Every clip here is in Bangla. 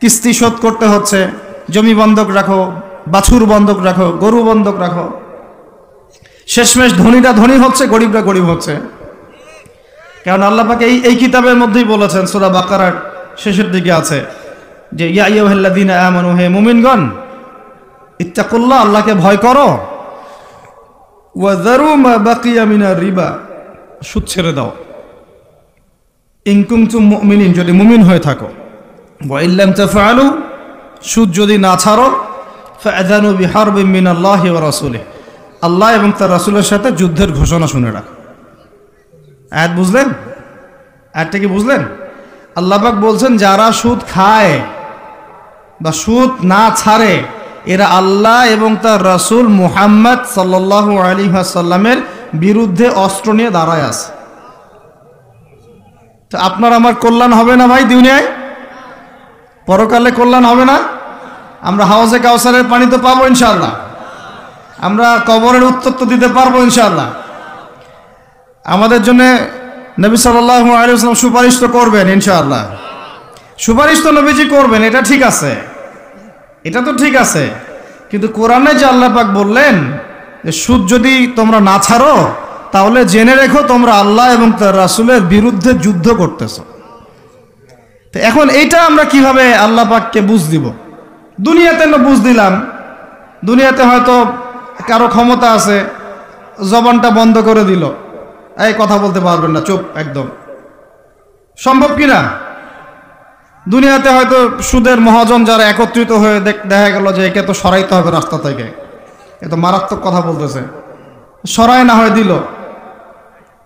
কিস্তি শোধ করতে হচ্ছে, জমি বন্ধক রাখো, বাছুর বন্ধক রাখো, গরু বন্ধক রাখো। শেষমেশ ধনীরা ধনী হচ্ছে, গরিবরা গরিব হচ্ছে। কারণ আল্লাহ পাক এই কিতাবের মধ্যেই বলেছেন, সূরা বাকারার শেষের দিকে আছে যে ইয়া আইয়ুহাল্লাযীনা আমানু, হে মুমিনগণ, ইত্তাকুল্লাহ, আল্লাহকে ভয় করো, ওয়া যারু মা বাকিয়া মিনার রিবা, সুদ ছেড়ে দাও, ইন কুনতুম মুমিনিন, যদি মুমিন হয়ে থাকো, ওয়া ইল্লাম তাফআলু, সুদ যদি না ছাড়ো, ফাআযানু বিহারবিন মিনাল্লাহি ওয়া রাসূলিহি, আল্লাহ এবং তার রাসূলের সাথে যুদ্ধের ঘোষণা শুনে রাখো। আয়াত বুঝলেন? আয়াতটা কি বুঝলেন? আল্লাহ পাক বলছেন যারা সুদ খায় বা সুদ না ছাড়ে এরা আল্লাহ এবং তার রাসূল মুহাম্মদ সাল্লাল্লাহু আলাইহি ওয়াসাল্লামের বিরুদ্ধে অস্ত্র নিয়ে দাঁড়ায় আছে। তো আপনার আমার কল্যাণ হবে না ভাই? দুনিয়ায় পরকালে কল্যাণ হবে না? আমরা হাউজে কাউসারের পানি তো পাবো ইনশাআল্লাহ, আমরা কবরের উত্তর তো দিতে পারবো ইনশাআল্লাহ। আমাদের জন্য নবী সাল্লাল্লাহু আলাইহি ওয়াসাল্লাম সুপারিশ তো করবেন ইনশাআল্লাহ, সুপারিশ তো নবীজি করবেন, এটা ঠিক আছে, এটা তো ঠিক আছে। কিন্তু কোরআনে যে আল্লাহ পাক বললেন যে সুদ যদি তোমরা না ছাড়ো তাহলে জেনে রেখো তোমরা আল্লাহ এবং তার রাসূলের বিরুদ্ধে যুদ্ধ করতেছো। তো এখন এইটা আমরা কিভাবে আল্লাহ পাককে বুঝ দিব? দুনিয়াতে না বুঝ দিলাম, দুনিয়াতে হয়তো কারো ক্ষমতা আছে, জবানটা বন্ধ করে দিল, এই কথা বলতে পারবেন না, চুপ একদম, সম্ভব কিনা? দুনিয়াতে হয়তো সুদের মহাজন যারা একত্রিত হয়ে দেখা গেল যে একে তো সরাইতে হবে রাস্তা থেকে, এ তো মারাত্মক কথা বলতেছে, সরায় না হয় দিল,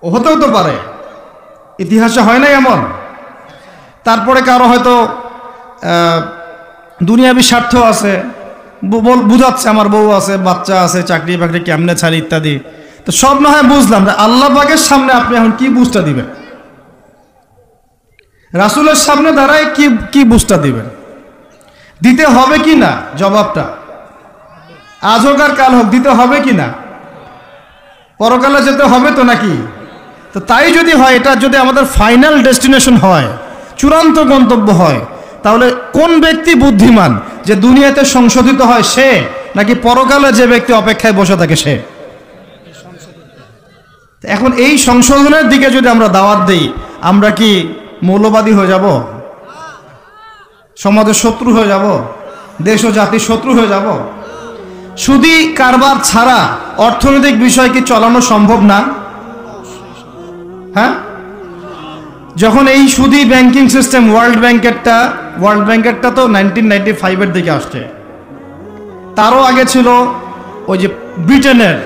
হতেও তো পারে, ইতিহাসে হয় নাই এমন। তারপরে কারো হয়তো দুনিয়াবি স্বার্থ আছে, বুঝাচ্ছে আমার বউ আছে, বাচ্চা আছে, চাকরি বাকরি কেমনে ছাড়ি ইত্যাদি। তো সব না হয় বুঝলাম, আল্লাহ পাকের সামনে আপনি এখন কি বুঝটা দিবেন? রাসূলের সামনে দাঁড়ায় কি বুঝটা দিবেন? দিতে হবে কি না জবাবটা? আজ হোক আর কাল হোক দিতে হবে কি না? পরকালে যেতে হবে তো নাকি? তো তাই যদি হয়, এটা যদি আমাদের ফাইনাল ডেস্টিনেশন হয়, চূড়ান্ত গন্তব্য হয়, তাহলে কোন ব্যক্তি বুদ্ধিমান, যে দুনিয়াতে সংশোধিত হয় সে, নাকি পরকালে যে ব্যক্তি অপেক্ষায় বসে থাকে সে? এখন এই সংশোধনের দিকে যদি আমরা দাওয়াত দেই, আমরা কি মৌলবাদী হয়ে যাব? সমাজের শত্রু হয়ে যাব? দেশ ও জাতির শত্রু হয়ে যাব? সুদী কারবার ছাড়া অর্থনৈতিক বিষয় কি চালানো সম্ভব না? হ্যাঁ, যখন এই সুদী ব্যাংকিং সিস্টেম ওয়ার্ল্ড ব্যাংকেরটা তো 1995-এর দিকে আসছে, তারও আগে ছিল ওই যে ব্রিটেনের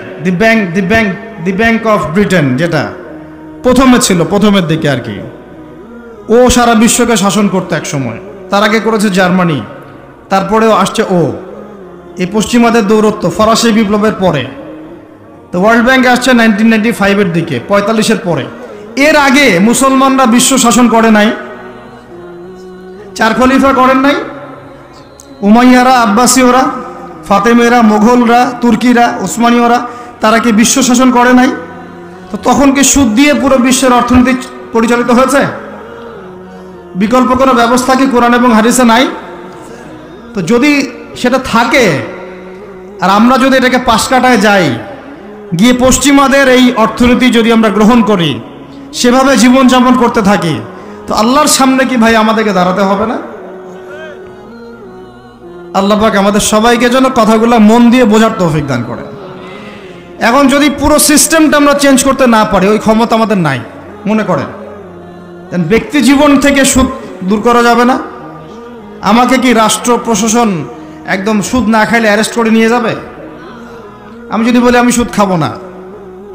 দি ব্যাংক অফ ব্রিটেন, যেটা প্রথমে ছিল, প্রথমের দিকে আর কি। ও সারা বিশ্বকে শাসন করতো এক সময়, তার আগে করেছে জার্মানি, তারপরেও আসছে ও। এই পশ্চিমাদের দৌরত্ব ফরাসি বিপ্লবের পরে, তো ওয়ার্ল্ড ব্যাংক আসছে 1995-এর দিকে, 45-এর পরে। এর আগে মুসলমানরা বিশ্ব শাসন করে নাই, চার খলিফা করেন নাই, উমাইয়ারা, আব্বাসীয়রা, ফাতেমেরা, মোগলরা, তুর্কিরা, ওসমানীয়রা, তারা কি বিশ্ব শাসন করে নাই? তো তখন কি সুদ দিয়ে পুরো বিশ্বের অর্থনীতি পরিচালিত হয়েছে? বিকল্প কোনো ব্যবস্থা কি কোরআন এবং হাদিসে নাই? তো যদি সেটা থাকে, আর আমরা যদি এটাকে পাশ কাটায় যাই, গিয়ে পশ্চিমাদের এই অর্থনীতি যদি আমরা গ্রহণ করি, সেভাবে জীবনযাপন করতে থাকি, তো আল্লাহর সামনে কি ভাই আমাদেরকে দাঁড়াতে হবে না? আল্লাহ পাক আমাদের সবাইকে যেন কথাগুলো মন দিয়ে বোঝার তৌফিক দান করেন। এখন যদি পুরো সিস্টেমটা আমরা চেঞ্জ করতে না পারি, ওই ক্ষমতা আমাদের নাই মনে করেন, ব্যক্তি জীবন থেকে সুদ দূর করা যাবে না? আমাকে কি রাষ্ট্র প্রশাসন একদম সুদ না খাইলে অ্যারেস্ট করে নিয়ে যাবে? আমি যদি বলি আমি সুদ খাবো না,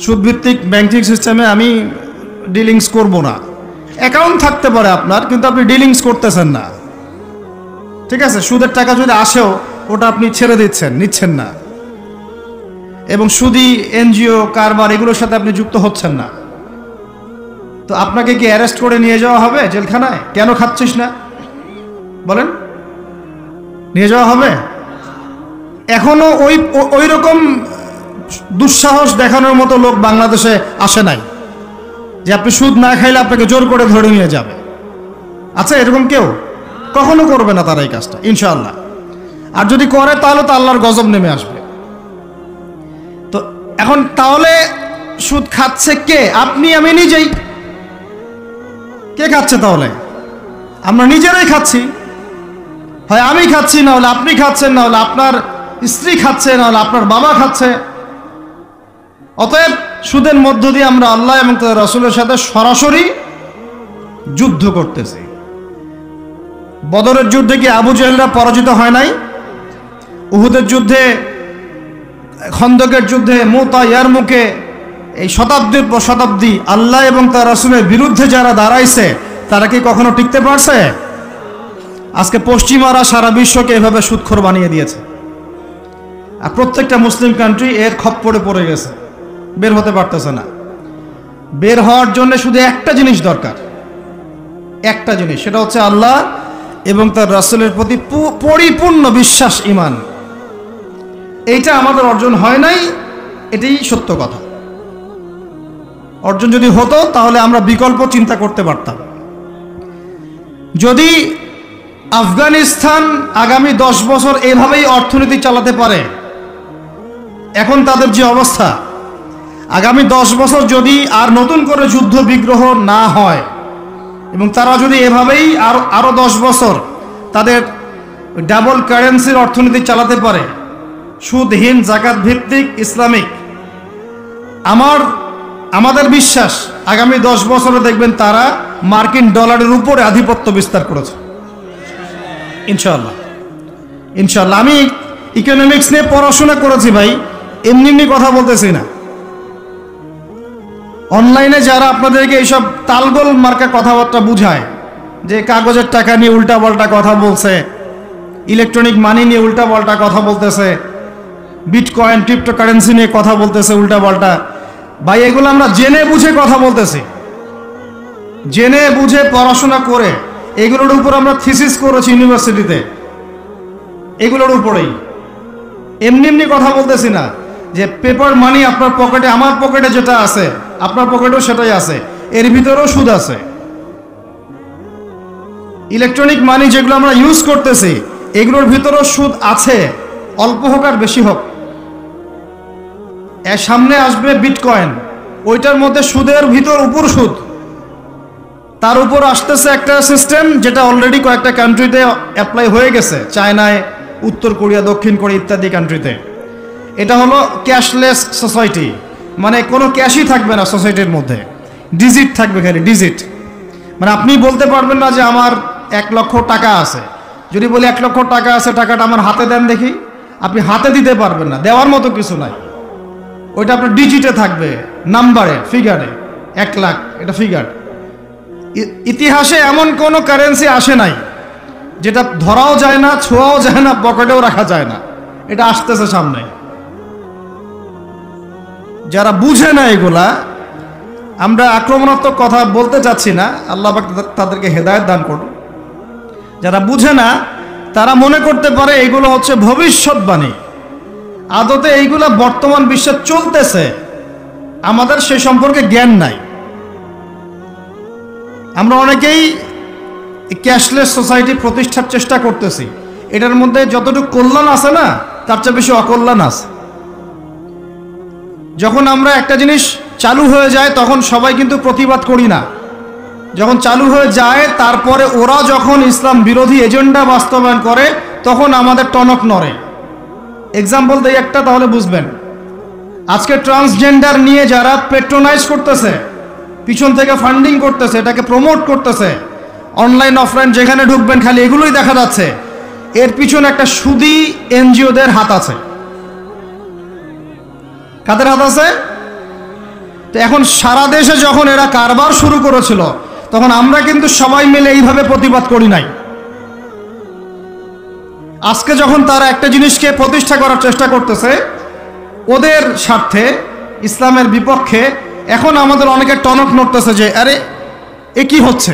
সুদ ভিত্তিক ব্যাংকিং সিস্টেমে আমি ডিলিংস করব না, অ্যাকাউন্ট থাকতে পারে আপনার, কিন্তু আপনি ডিলিংস করতেছেন না, ঠিক আছে? সুদের টাকা যদি আসেও ওটা আপনি ছেড়ে নিচ্ছেন না, এবং সুদী এনজিও কারবার এগুলোর সাথে আপনি যুক্ত হচ্ছেন না, তো আপনাকে কি অ্যারেস্ট করে নিয়ে যাওয়া হবে জেলখানায়? কেন খাচ্ছিস না বলেন, নিয়ে যাওয়া হবে? এখনো ওই রকম দুঃসাহস দেখানোর মতো লোক বাংলাদেশে আসে নাই যে আপনি সুদ না খাইলে আপনাকে জোর করে ধরে নিয়ে যাবে। আচ্ছা, এরকম কেউ কখনো করবে না তারা এই কাজটা ইনশাআল্লাহ। আর যদি করে তাহলে তো আল্লাহর গজব নেমে আসবে। তো এখন তাহলে সুদ খাচ্ছে কে? আপনি আমি নিজেই। কে খাচ্ছে তাহলে? আমরা নিজেরাই খাচ্ছি। হয় আমি খাচ্ছি, না হলে আপনি খাচ্ছেন, না হলে আপনার স্ত্রী খাচ্ছে, না হলে আপনার বাবা খাচ্ছে। অতএব সুদের মধ্য দিয়ে আমরা আল্লাহ এবং তার রাসূলের সাথে সরাসরি যুদ্ধ করতেছি। বদরের যুদ্ধে কি আবু জেহেলরা পরাজিত হয় নাই? উহুদের যুদ্ধে, খন্দকের যুদ্ধে, মুতা, ইয়ারমুকে, এই শতাব্দীর পর শতাব্দী আল্লাহ এবং তার রাসূলের বিরুদ্ধে যারা দাঁড়াইছে তারা কি কখনো টিকতে পারছে? আজকে পশ্চিমারা সারা বিশ্বকে এভাবে সুদখোর বানিয়ে দিয়েছে। আর প্রত্যেকটা মুসলিম কান্ট্রি এর খপ্পরে পড়ে গেছে, বের হতে পারতেছে না। বের হওয়ার জন্য শুধু একটা জিনিস দরকার, একটা জিনিস, সেটা হচ্ছে আল্লাহ এবং তার রাসূলের প্রতি পরিপূর্ণ বিশ্বাস, ঈমান। এইটা আমাদের অর্জন হয় নাই, এটাই সত্য কথা। অর্জন যদি হতো তাহলে আমরা বিকল্প চিন্তা করতে পারতাম। যদি আফগানিস্তান আগামী 10 বছর এভাবেই অর্থনীতি চালাতে পারে, এখন তাদের যে অবস্থা, আগামী 10 বছর যদি আর নতুন করে যুদ্ধ বিগ্রহ না হয় এবং তারা যদি এভাবেই আরো 10 বছর তাদের ডাবল কারেন্সির অর্থনীতি চালাতে পারে, সুদহীন জাকাত ভিত্তিক ইসলামিক, আমাদের বিশ্বাস আগামী 10 বছরে দেখবেন তারা মার্কিন ডলারের উপরে আধিপত্য বিস্তার করেছে ইনশাআল্লাহ। ইনশাআল্লাহ। আমি ইকোনমিক্স নিয়ে পড়াশোনা করেছি ভাই, এমনি এমনি কথা বলতেছি না। অনলাইনে যারা আপনাদেরকে এইসব তালগোল মার্কা কথাবার্তা বুঝায়, যে কাগজের টাকা নিয়ে উল্টাপাল্টা কথা বলছে, ইলেকট্রনিক মানি নিয়ে উল্টাপাল্টা কথা বলতেছে, বিটকয়েন ক্রিপ্টোকারেন্সি নিয়ে কথা বলতেছে উল্টাপাল্টা, ভাই এগুলো আমরা জেনে বুঝে কথা বলতেছি, জেনে বুঝে পড়াশোনা করে এগুলোর উপর আমরা থিসিস করেছি ইউনিভার্সিটিতে, এগুলোর উপরেই। এমনি এমনি কথা বলতেছি না যে পেপার মানি আপনার পকেটে, আমার পকেটে যেটা আছে আপনার পকেটেও সেটাই আছে, এর ভিতরেও সুদ আছে। ইলেকট্রনিক মানি যেগুলো আমরা ইউজ করতেছি এগুলোর ভিতরেও সুদ আছে, অল্প হোক আর বেশি হোক। এর সামনে আসবে বিটকয়েন, ওইটার মধ্যে সুদের ভিতর উপর সুদ, তার উপর আসতেছে একটা সিস্টেম যেটা অলরেডি কয়েকটা কান্ট্রিতে অ্যাপ্লাই হয়ে গেছে, চায়নায়, উত্তর কোরিয়া, দক্ষিণ কোরিয়া ইত্যাদি কান্ট্রিতে। এটা হলো ক্যাশলেস সোসাইটি, মানে কোনো ক্যাশই থাকবে না সোসাইটির মধ্যে, ডিজিট থাকবে, খালি ডিজিট। মানে আপনি বলতে পারবেন না যে আমার 1 লক্ষ টাকা আছে। যদি বলি 1 লক্ষ টাকা আছে, টাকাটা আমার হাতে দেন দেখি, আপনি হাতে দিতে পারবেন না, দেওয়ার মতো কিছু নাই। ওইটা আপনার ডিজিটে থাকবে, নাম্বারে, ফিগারে, 1 লাখ, এটা ফিগার। ইতিহাসে এমন কোনো কারেন্সি আসে নাই যেটা ধরাও যায় না, ছোঁয়াও যায় না, পকেটেও রাখা যায় না। এটা আসতেছে সামনে। যারা বুঝে না এগুলা, আমরা আক্রমণাত্মক কথা বলতে চাচ্ছি না, আল্লাহ পাক তাদেরকে হেদায়েত দান করুন। যারা বুঝে না তারা মনে করতে পারে এগুলো হচ্ছে ভবিষ্যৎবাণী, আদতে এইগুলা বর্তমান বিশ্বে চলতেছে, আমাদের সে সম্পর্কে জ্ঞান নাই। আমরা অনেকেই ক্যাশলেস সোসাইটি প্রতিষ্ঠার চেষ্টা করতেছি, এটার মধ্যে যতটুকু কল্যাণ আছে না তার চেয়ে বেশি অকল্যাণ আছে। যখন আমরা একটা জিনিস চালু হয়ে যায় তখন সবাই কিন্তু প্রতিবাদ করি না, যখন চালু হয়ে যায় তারপরে ওরা যখন ইসলাম বিরোধী এজেন্ডা বাস্তবায়ন করে তখন আমাদের টনক নড়ে। এক্সাম্পল দেই একটা, তাহলে বুঝবেন। আজকে ট্রান্সজেন্ডার নিয়ে যারা পেট্রোনাইজ করতেছে, পিছন থেকে ফান্ডিং করতেছে, এটাকে প্রমোট করতেছে, অনলাইন অফলাইন যেখানে ঢুকবেন খালি এগুলোই দেখা যাচ্ছে, এর পিছনে একটা সুদী এনজিওদের হাত আছে। কাদের হাত আছে? তো এখন সারা দেশে যখন এরা কারবার শুরু করেছিল তখন আমরা কিন্তু সবাই মিলে এইভাবে প্রতিবাদ করি নাই। আজকে যখন তারা একটা জিনিসকে প্রতিষ্ঠা করার চেষ্টা করতেছে ওদের স্বার্থে, ইসলামের বিপক্ষে, এখন আমাদের অনেকে টনক নড়তেছে যে আরে এ কি হচ্ছে,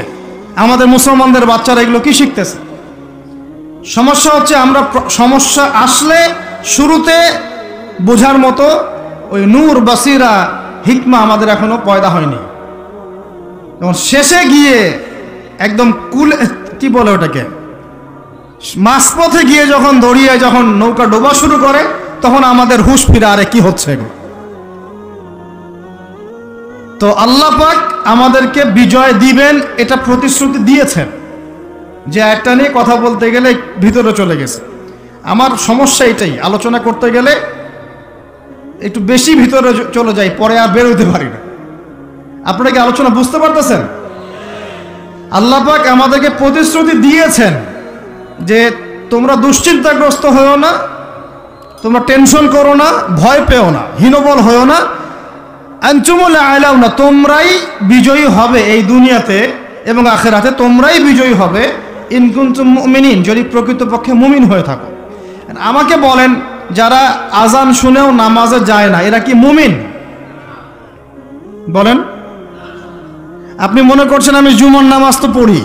আমাদের মুসলমানদের বাচ্চারা এগুলো কি শিখতেছে। সমস্যা হচ্ছে আমরা সমস্যা আসলে শুরুতে বোঝার মতো ওই নূর, বাসিরা, হিকমা আমাদের এখনো পয়দা হয়নি। এবং শেষে গিয়ে একদম কি বলে ওটাকে, মাঝপথে গিয়ে যখন দড়িয়ে যখন নৌকা ডোবা শুরু করে তখন আমাদের হুঁশ ফিরে, আরে কি হচ্ছে। তো আল্লাহ পাক আমাদেরকে বিজয় দিবেন এটা প্রতিশ্রুতি দিয়েছেন। যে একটা নিয়ে কথা বলতে গেলে ভিতরে চলে গেছে। আমার সমস্যা এটাই, আলোচনা করতে গেলে একটু বেশি ভিতরে চলে যাই, পরে আর বের হইতে পারি না। আপনারা কি আলোচনা বুঝতে পারতেছেন? আল্লাহ পাক আমাদেরকে প্রতিশ্রুতি দিয়েছেন যে তোমরা দুশ্চিন্তাগ্রস্ত হও না, তোমরা টেনশন করো না, ভয় পেও না, হীনবল হও না, আনতুমুল আ'লাউনা, তোমরাই বিজয়ী হবে এই দুনিয়াতে এবং আখিরাতে, তোমরাই বিজয়ী হবে। ইন কুনতুম মুমিনিন, যদি প্রকৃতপক্ষে মুমিন হয়ে থাকো। আমাকে বলেন, যারা আজান শুনেও নামাজে যায় না এরা কি মুমিন? বলেন। আপনি মনে করছেন আমি জুমার নামাজ তো পড়ি,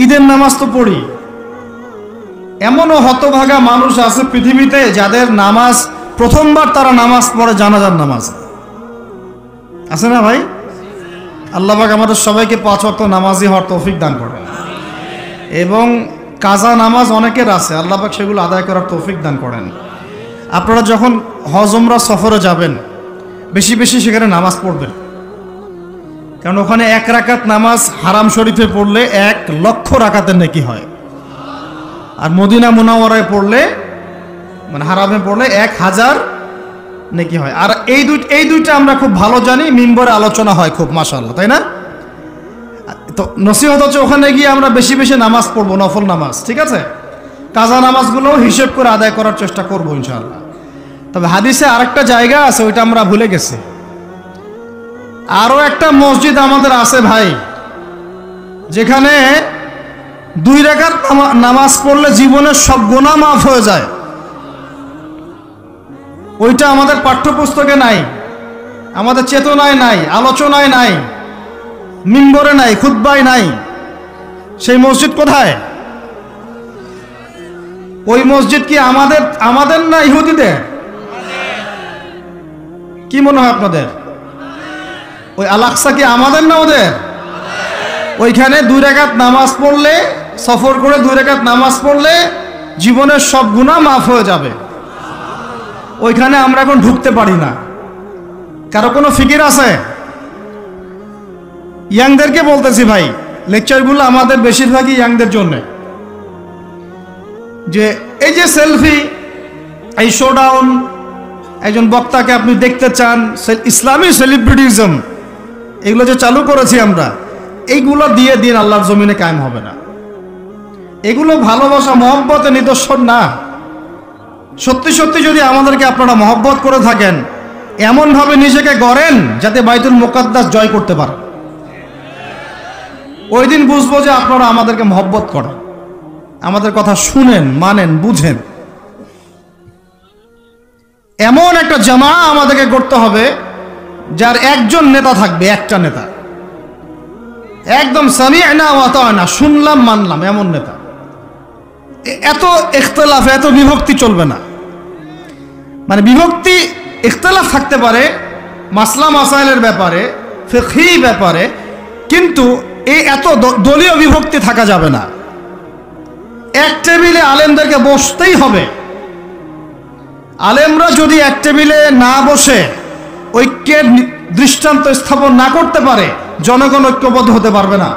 ঈদের নামাজ তো পড়ি। এমনও হতভাগা মানুষ আছে পৃথিবীতে যাদের নামাজ প্রথমবার তারা নামাজ পড়ে জানাজার নামাজ। আছে না ভাই? আল্লাহ পাক আমাদের সবাইকে 5 ওয়াক্ত নামাজি হওয়ার তৌফিক দান করেন। এবং কাজা নামাজ অনেকের আছে, আল্লাহ পাক সেগুলো আদায় করার তৌফিক দান করেন। আপনারা যখন হজ উমরা সফরে যাবেন বেশি বেশি সেখানে নামাজ পড়বেন, কারণ ওখানে 1 রাকাত নামাজ হারাম শরীফে পড়লে 1 লক্ষ রাকাতের নেকি হয়, আর মদিনা মুনাওয়ারায় পড়লে মানে হারামে পড়লে 1000 নেকি হয়। আর এই দুইটা আমরা খুব ভালো জানি, মিম্বরে আলোচনা হয় খুব, মাশাআল্লাহ, তাই না? তো নসিহত হচ্ছে ওখানে গিয়ে আমরা বেশি বেশি নামাজ পড়বো, নফল নামাজ, ঠিক আছে? কাজা নামাজগুলো হিসেব করে আদায় করার চেষ্টা করবো ইনশাআল্লাহ। তবে হাদিসে আরেকটা জায়গা আছে, ওইটা আমরা ভুলে গেছি। আরও একটা মসজিদ আমাদের আছে ভাই, যেখানে 2 রাকাত নামাজ পড়লে জীবনের সব গুনাহ মাফ হয়ে যায়। ওইটা আমাদের পাঠ্যপুস্তকে নাই, আমাদের চেতনায় নাই, আলোচনায় নাই, মিম্বরে নাই, খুতবায় নাই। সেই মসজিদ কোথায়? ওই মসজিদ কি আমাদের না ইহুদিদের? কি মনে হয় আপনাদের? ওই আল আকসা কি আমাদের না ওদের? ওইখানে 2 রাকাত নামাজ পড়লে, সফর করে 2 রাকাত নামাজ পড়লে জীবনের সব গুনাহ মাফ হয়ে যাবে। ওইখানে আমরা এখন ঢুকতে পারি না। কারো কোনো ফিকির আছে? ইয়াংদেরকে বলতেছি ভাই, লেকচারগুলো আমাদের বেশিরভাগই ইয়াংদের জন্য। যে এই যে সেলফি, এই শোডাউন, একজন বক্তাকে আপনি দেখতে চান, ইসলামী সেলিব্রিটিজম, এগুলো যে চালু করেছি আমরা, এইগুলো দিয়ে দিন আল্লাহর জমিনে কায়েম হবে না। এগুলো ভালোবাসা মহব্বতের নিদর্শন না। সত্যি সত্যি যদি আমাদেরকে আপনারা মহব্বত করে থাকেন, এমনভাবে নিজেকে গড়েন যাতে বাইতুল মুকাদ্দাস জয় করতে পারেন। ওই দিন বুঝবো যে আপনারা আমাদেরকে মহব্বত করেন, আমাদের কথা শুনেন, মানেন, বুঝেন। এমন একটা জামা আমাদেরকে করতে হবে যার একজন নেতা থাকবে, একটা নেতা, একদম সামি'না ওয়া আতা'না, শুনলাম মানলাম, এমন নেতা। এত ইখতিলাফ, এত বিভক্তি চলবে না। মানে বিভক্তি, ইখতিলাফ থাকতে পারে মাসলা মাসাইলের ব্যাপারে, ফিকহি ব্যাপারে, কিন্তু এই এত দলীয় বিভক্তি থাকা যাবে না। এক টেবিলে আলেমদেরকে বসতেই হবে। আলেমরা যদি এক টেবিলে না বসে ঐক্যের দৃষ্টান্ত স্থাপন না করতে পারে, জনগণ ঐক্যবদ্ধ হতে পারবে না।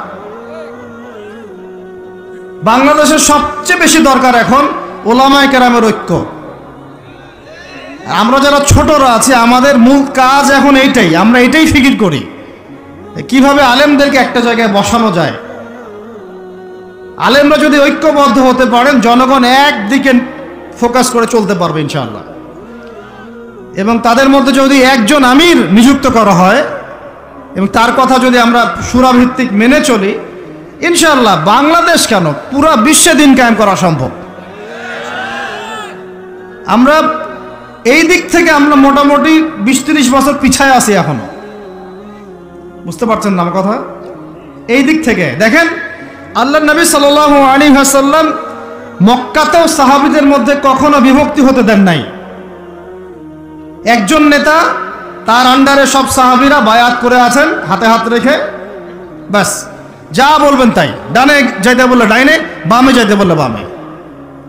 বাংলাদেশের সবচেয়ে বেশি দরকার এখন ওলামায়ে কেরামের ঐক্য। আমরা যারা ছোটরা আছি, আমাদের মূল কাজ এখন এইটাই, আমরা এটাই ফিকির করি কিভাবে আলেমদেরকে একটা জায়গায় বসানো যায়। আলেমরা যদি ঐক্যবদ্ধ হতে পারেন, জনগণ একদিকে ফোকাস করে চলতে পারবে ইনশাআল্লাহ। এবং তাদের মধ্যে যদি একজন আমির নিযুক্ত করা হয় এবং তার কথা যদি আমরা সূরাভিত্তিক মেনে চলি, ইনশাআল্লাহ বাংলাদেশ কেন, পুরা বিশ্বে দিন কায়েম করা সম্ভব। আমরা এই দিক থেকে আমরা মোটামুটি 20-30 বছর পিছায় আছি এখনো। বুঝতে পারছেন না আমার কথা? এই দিক থেকে দেখেন, আল্লাহর নবী সাল্লাল্লাহু আলাইহি ওয়াসাল্লাম মক্কাতেও সাহাবীদের মধ্যে কখনো বিভক্তি হতে দেন নাই। একজন নেতা, তার আন্ডারে সব সাহাবীরা বায়াত করে আছেন হাতে হাত রেখে, ব্যাস যা বলবেন তাই, ডানে যাইতে বললে ডাইনে, বামে যাইতে বললে বামে।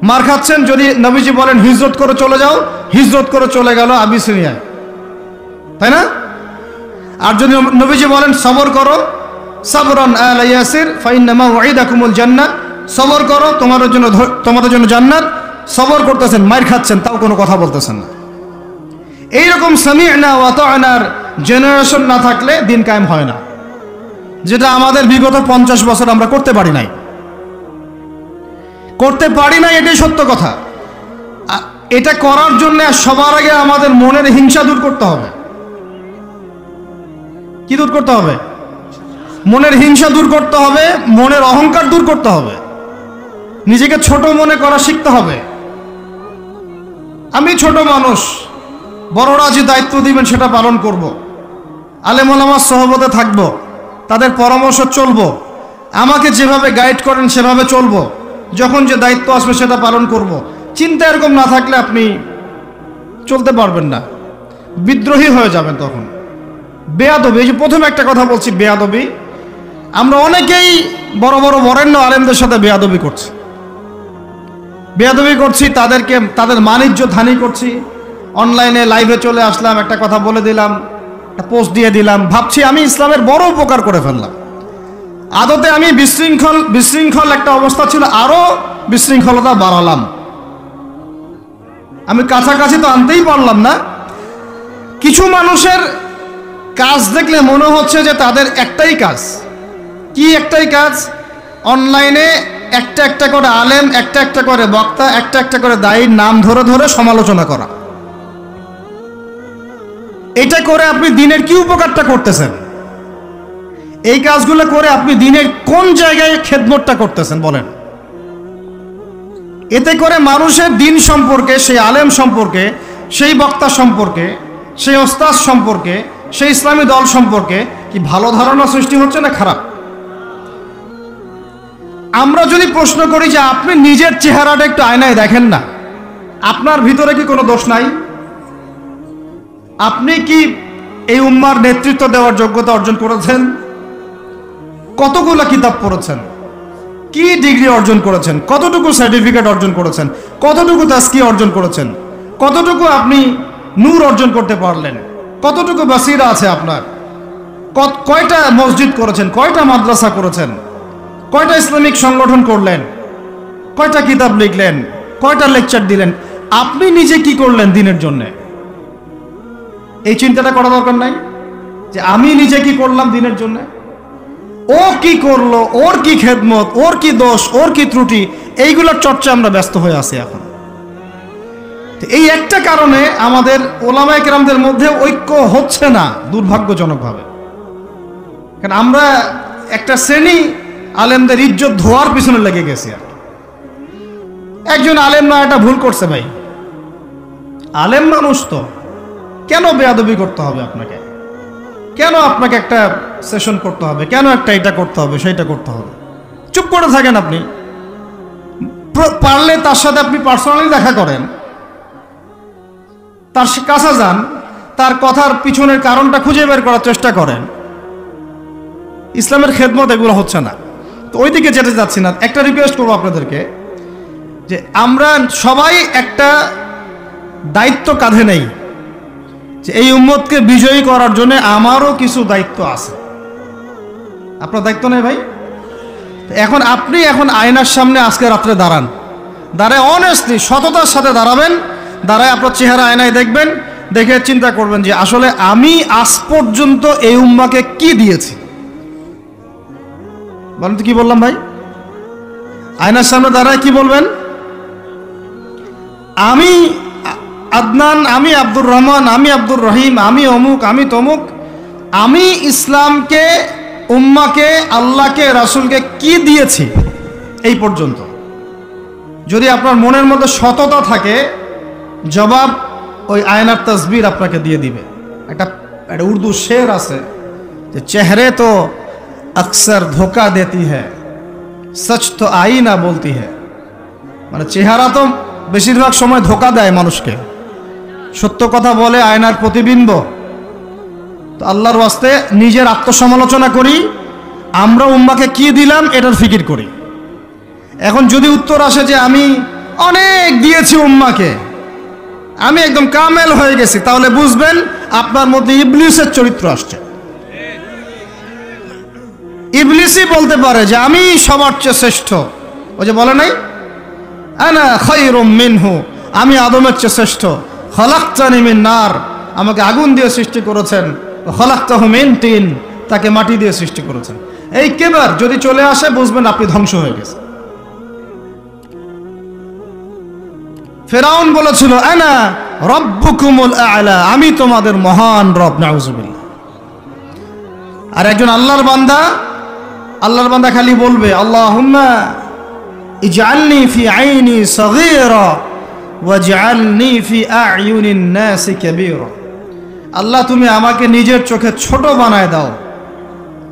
মার খাচ্ছেন, যদি নবীজি বলেন হিজরত করে চলে যাও, হিজরত করে চলে গেল আবিসিনিয়ায়, তাই না? আর যদি নবীজি বলেন সবর করো, সাবরান আলা ইয়াসির ফাইন্নামা ওয়াইদাকুমুল জান্নাহ, সবর করো তোমাদের জন্য জান্নাত, সবর করতেছেন, মার খাচ্ছেন, তাও কোনো কথা বলতেছেন না। এইরকম সামি'না ওয়া আতা'নার জেনারেশন না থাকলে দিন কায়েম হয় না, যেটা আমাদের বিগত 50 বছর আমরা করতে পারি নাই, এটাই সত্য কথা। এটা করার জন্য সবার আগে আমাদের মনের হিংসা দূর করতে হবে। কি দূর করতে হবে? মনের হিংসা দূর করতে হবে, মনের অহংকার দূর করতে হবে, নিজেকে ছোট মনে করা শিখতে হবে। আমি ছোট মানুষ, বড়রা যে দায়িত্ব দিবেন সেটা পালন করব, আলেম ওলামার সহবতে থাকব, তাদের পরামর্শ চলব, আমাকে যেভাবে গাইড করেন সেভাবে চলব, যখন যে দায়িত্ব আসবে সেটা পালন করব। চিন্তা এরকম না থাকলে আপনি চলতে পারবেন না, বিদ্রোহী হয়ে যাবেন তখন। বেয়াদবি, এই যে প্রথমে একটা কথা বলছি, বেয়াদবি। আমরা অনেকেই বড় বড় বরেণ্য আলেমদের সাথে বেয়াদবি করছি, তাদের মান-ইজ্জত হানি করছি। অনলাইনে লাইভে চলে আসলাম, একটা কথা বলে দিলাম, একটা পোস্ট দিয়ে দিলাম, ভাবছি আমি ইসলামের বড় উপকার করে ফেললাম। আদতে আমি বিশৃঙ্খল একটা অবস্থা ছিল, আরো বিশৃঙ্খলতা বাড়ালাম। আমি কাছাকাছি তো আনতেই পারলাম না। কিছু মানুষের কাজ দেখলে মনে হচ্ছে যে তাদের একটাই কাজ। কি একটাই কাজ? অনলাইনে একটা একটা করে আলেম, একটা একটা করে বক্তা, একটা একটা করে দায়ীর নাম ধরে ধরে সমালোচনা করা। এটা করে আপনি দিনের কি উপকারটা করতেছেন? এই কাজগুলো করে আপনি দিনের কোন জায়গায় খেদমতটা করতেছেন বলেন? এতে করে মানুষের দিন সম্পর্কে, সেই আলেম সম্পর্কে, সেই বক্তা সম্পর্কে, সেই ওস্তাদ সম্পর্কে, সেই ইসলামী দল সম্পর্কে কি ভালো ধারণা সৃষ্টি হচ্ছে না খারাপ? আমরা যদি প্রশ্ন করি যে আপনি নিজের চেহারাটা একটু আয়নায় দেখেন না, আপনার ভিতরে কি কোনো দোষ নাই? আপনি কি এই উম্মার নেতৃত্ব দেওয়ার যোগ্যতা অর্জন করেছেন? কতগুলো কিতাব পড়েছেন? কি ডিগ্রি অর্জন করেছেন? কতটুকু সার্টিফিকেট অর্জন করেছেন? কতটুকু তাজকিয়া অর্জন করেছেন? কতটুকু আপনি নূর অর্জন করতে পারলেন? কতটুকু বাসিরা আছে আপনার? কয়টা মসজিদ করেছেন? কয়টা মাদ্রাসা করেছেন? কয়টা ইসলামিক সংগঠন করলেন? কয়টা কিতাব লিখলেন? কয়টা লেকচার দিলেন? আপনি নিজে কি করলেন দিনের জন্য? এই চিন্তাটা করা দরকার নাই যে আমি নিজে কি করলাম দিনের জন্য? ও কি করলো, ওর কি খেদমত, ওর কি দোষ, ওর কি ত্রুটি, এইগুলোর চর্চা আমরা ব্যস্ত হয়ে আছি এখন। এই একটা কারণে আমাদের ওলামায়ে কেরামদের মধ্যে ঐক্য হচ্ছে না দুর্ভাগ্যজনকভাবে। কারণ আমরা একটা শ্রেণী আলেমদের ইজ্জত ধোয়ার পিছনে লেগে গেছি। আর একজন আলেম না, এটা ভুল করছে ভাই, আলেম মানুষ তো, কেন বেয়াদবি করতে হবে আপনাকে? কেন আপনাকে একটা সেশন করতে হবে? কেন একটা এটা করতে হবে, সেইটা করতে হবে? চুপ করে থাকেন। আপনি পারলে তার সাথে আপনি পার্সোনালি দেখা করেন, তার কাছে যান, তার কথার পিছনের কারণটা খুঁজে বের করার চেষ্টা করেন। ইসলামের খেদমত এগুলো হচ্ছে না, তো ওইদিকে যেতে যাচ্ছি না। একটা রিকোয়েস্ট করবো আপনাদেরকে যে আমরা সবাই একটা দায়িত্ব কাঁধে নেই, যে এই উম্মতকে বিজয়ী করার জন্য আমারও কিছু দায়িত্ব আছে। আপনার দায়িত্ব নেই ভাই? আপনি আয়নার সামনে আজকে রাত্রে দাঁড়ায় অনেস্টলি সততার সাথে দাঁড়াবেন, দাঁড়ায় আপনার চেহারা আয়নায় দেখবেন, দেখে চিন্তা করবেন যে আসলে আমি আজ পর্যন্ত এই উম্মাকে কি দিয়েছি। বলেন তো কি বললাম ভাই? আয়নার সামনে দাঁড়ায় কি বলবেন? আমি আদনান, আমি আব্দুর রহমান, আমি আব্দুর রহিম, আমি অমুক, আমি তমুক, আমি ইসলামকে, উম্মাকে, আল্লাহকে, রাসূলকে কি দিয়েছি এই পর্যন্ত। যদি আপনার মনের মধ্যে সততা থাকে, জবাব ওই আয়নার তসবির আপনাকে দিয়ে দিবে। একটা উর্দু শের আছে যে চেহারে তো अक्सर धोखा देती है, सच तो आईना बोलती है। মানে চেহারা তো বেশিরভাগ সময় ধোকা দেয় মানুষকে, সত্য কথা বলে আয়নার প্রতিবিম্ব। তো আল্লাহর ওয়াস্তে নিজের আত্মসমালোচনা করি, আমরা উম্মাকে কি দিলাম এটার ফিকির করি। এখন যদি উত্তর আসে যে আমি অনেক দিয়েছি উম্মাকে, আমি একদম কামেল হয়ে গেছি, তাহলে বুঝবেন আপনার মধ্যে ইবলিসের চরিত্র আসছে। ইবলিসই বলতে পারে যে আমি সবার চেয়ে শ্রেষ্ঠ। ওই যে বলে নাই, আনা খায়রুম মিনহু, আমি আদমের চেয়ে শ্রেষ্ঠ। খলাকতানি মিন নার, আমাকে আগুন দিয়ে সৃষ্টি করেছেন। খলাকতাহু মিন তিন, তাকে মাটি দিয়ে সৃষ্টি করেছেন। এই কেবার যদি চলে আসে বুঝবেন আপনি ধ্বংস হয়ে গেছে। ফেরাউন বলেছিল আনা রব্বুকুমুল আ'লা, আমি তোমাদের মহান রব। নাউযুবিল্লাহ। আর একজন আল্লাহর বান্দা খালি বলবে আল্লাহুম্মা ইজআলনি ফি আইনি সগীরা ওয়াজআলনি ফি আ'য়ুনিন নাসি কাবীরা। আল্লাহ তুমি আমাকে নিজের চোখে ছোট বানায় দাও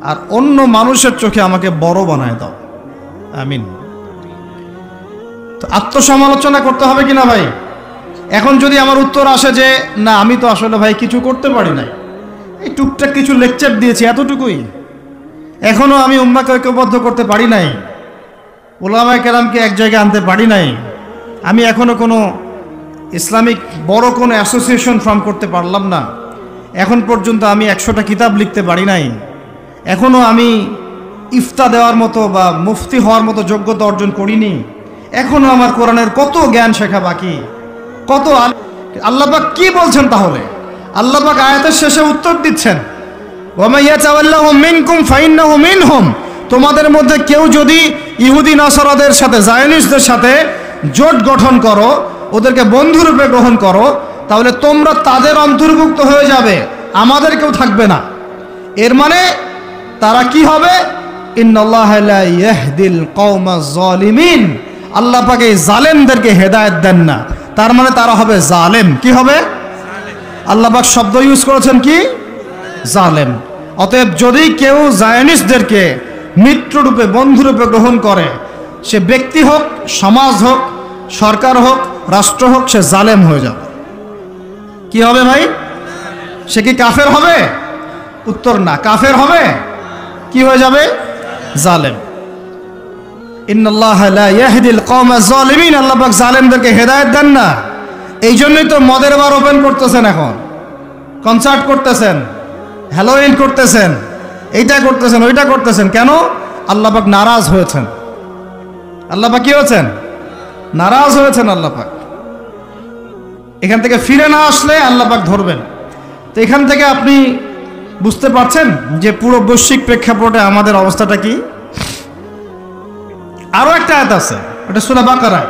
আর অন্য মানুষের চোখে আমাকে বড় বানায় দাও। আমিন। তো আত্মসমালোচনা করতে হবে কিনা ভাই? এখন যদি আমার উত্তর আসে যে না আমি তো আসলে ভাই কিছু করতে পারি নাই, এই টুকটাক কিছু লেকচার দিয়েছি এতটুকুই, এখনো আমি উম্মাহকে ঐক্যবদ্ধ করতে পারি নাই, উলামায়ে কেরামকে এক জায়গায় আনতে পারি নাই, আমি এখনো কোনো ইসলামিক বড় কোনো অ্যাসোসিয়েশন ফর্ম করতে পারলাম না, এখন পর্যন্ত আমি 100টা কিতাব লিখতে পারি নাই, এখনো আমি ইফতা দেওয়ার মতো বা মুফতি হওয়ার মতো যোগ্যতা অর্জন করিনি, এখনো আমার কোরআনের কত জ্ঞান শেখা বাকি, কত। আল্লাহ পাক কি বলছেন তাহলে? আল্লাহ পাক আয়াতের শেষে উত্তর দিচ্ছেন ওয়া মান ইয়াতাওয়াল্লাহু মিনকুম ফাইন্নাহু মিনহুম, তোমাদের মধ্যে কেউ যদি ইহুদি নাসারাদের সাথে, জায়নিস্টদের সাথে জোট গঠন করো, ওদেরকে বন্ধুরূপে গ্রহণ করো, তাহলে তোমরা তাদের অন্তর্ভুক্ত হয়ে যাবে, আমাদের কেউ থাকবে না। এর মানে তারা কি হবে? ইন্নাল্লাহা লা ইয়াহদিল কওমাজ জালিমিন, আল্লাহ পাক এই জালেমদেরকে হেদায়েত দেন না, তার মানে তারা হবে জালেম। কি হবে? আল্লাহ পাক শব্দ ইউজ করেছেন কি? জালেম। অতএব যদি কেউ জায়নিস্টদেরকে মিত্ররূপে, বন্ধুরূপে গ্রহণ করে, সে ব্যক্তি হোক, সমাজ হোক, সরকার হোক, রাষ্ট্র হোক, সে জালেম হয়ে যাবে। কি হবে ভাই? সে কি কাফের হবে? উত্তর না। কাফের হবে? কি হয়ে যাবে? জালেম। ইন্নাল্লাহা লা ইয়াহদিল কওমাজ জালিমিন, আল্লাহ পাক জালেমদেরকে হেদায়েত দেন না। এই জন্যই তো মদের বার ওপেন করতেছেন, এখন কনসার্ট করতেছেন, হ্যালোইন করতেছেন, এইটা করতেছেন, ওইটা করতেছেন। কেন? আল্লাহ পাক নারাজ হয়েছেন। আল্লাহ পাক কি হয়েছেন? নারাজ হয়েছেন আল্লাহ পাক। এখান থেকে ফিরে না আসলে আল্লাহ পাক ধরবেন। তো এখান থেকে আপনি বুঝতে পারছেন যে পুরো বৈশ্বিক প্রেক্ষাপটে আমাদের অবস্থাটা কি। আরো একটা আয়াত আছে, এটা সূরা বাকারা,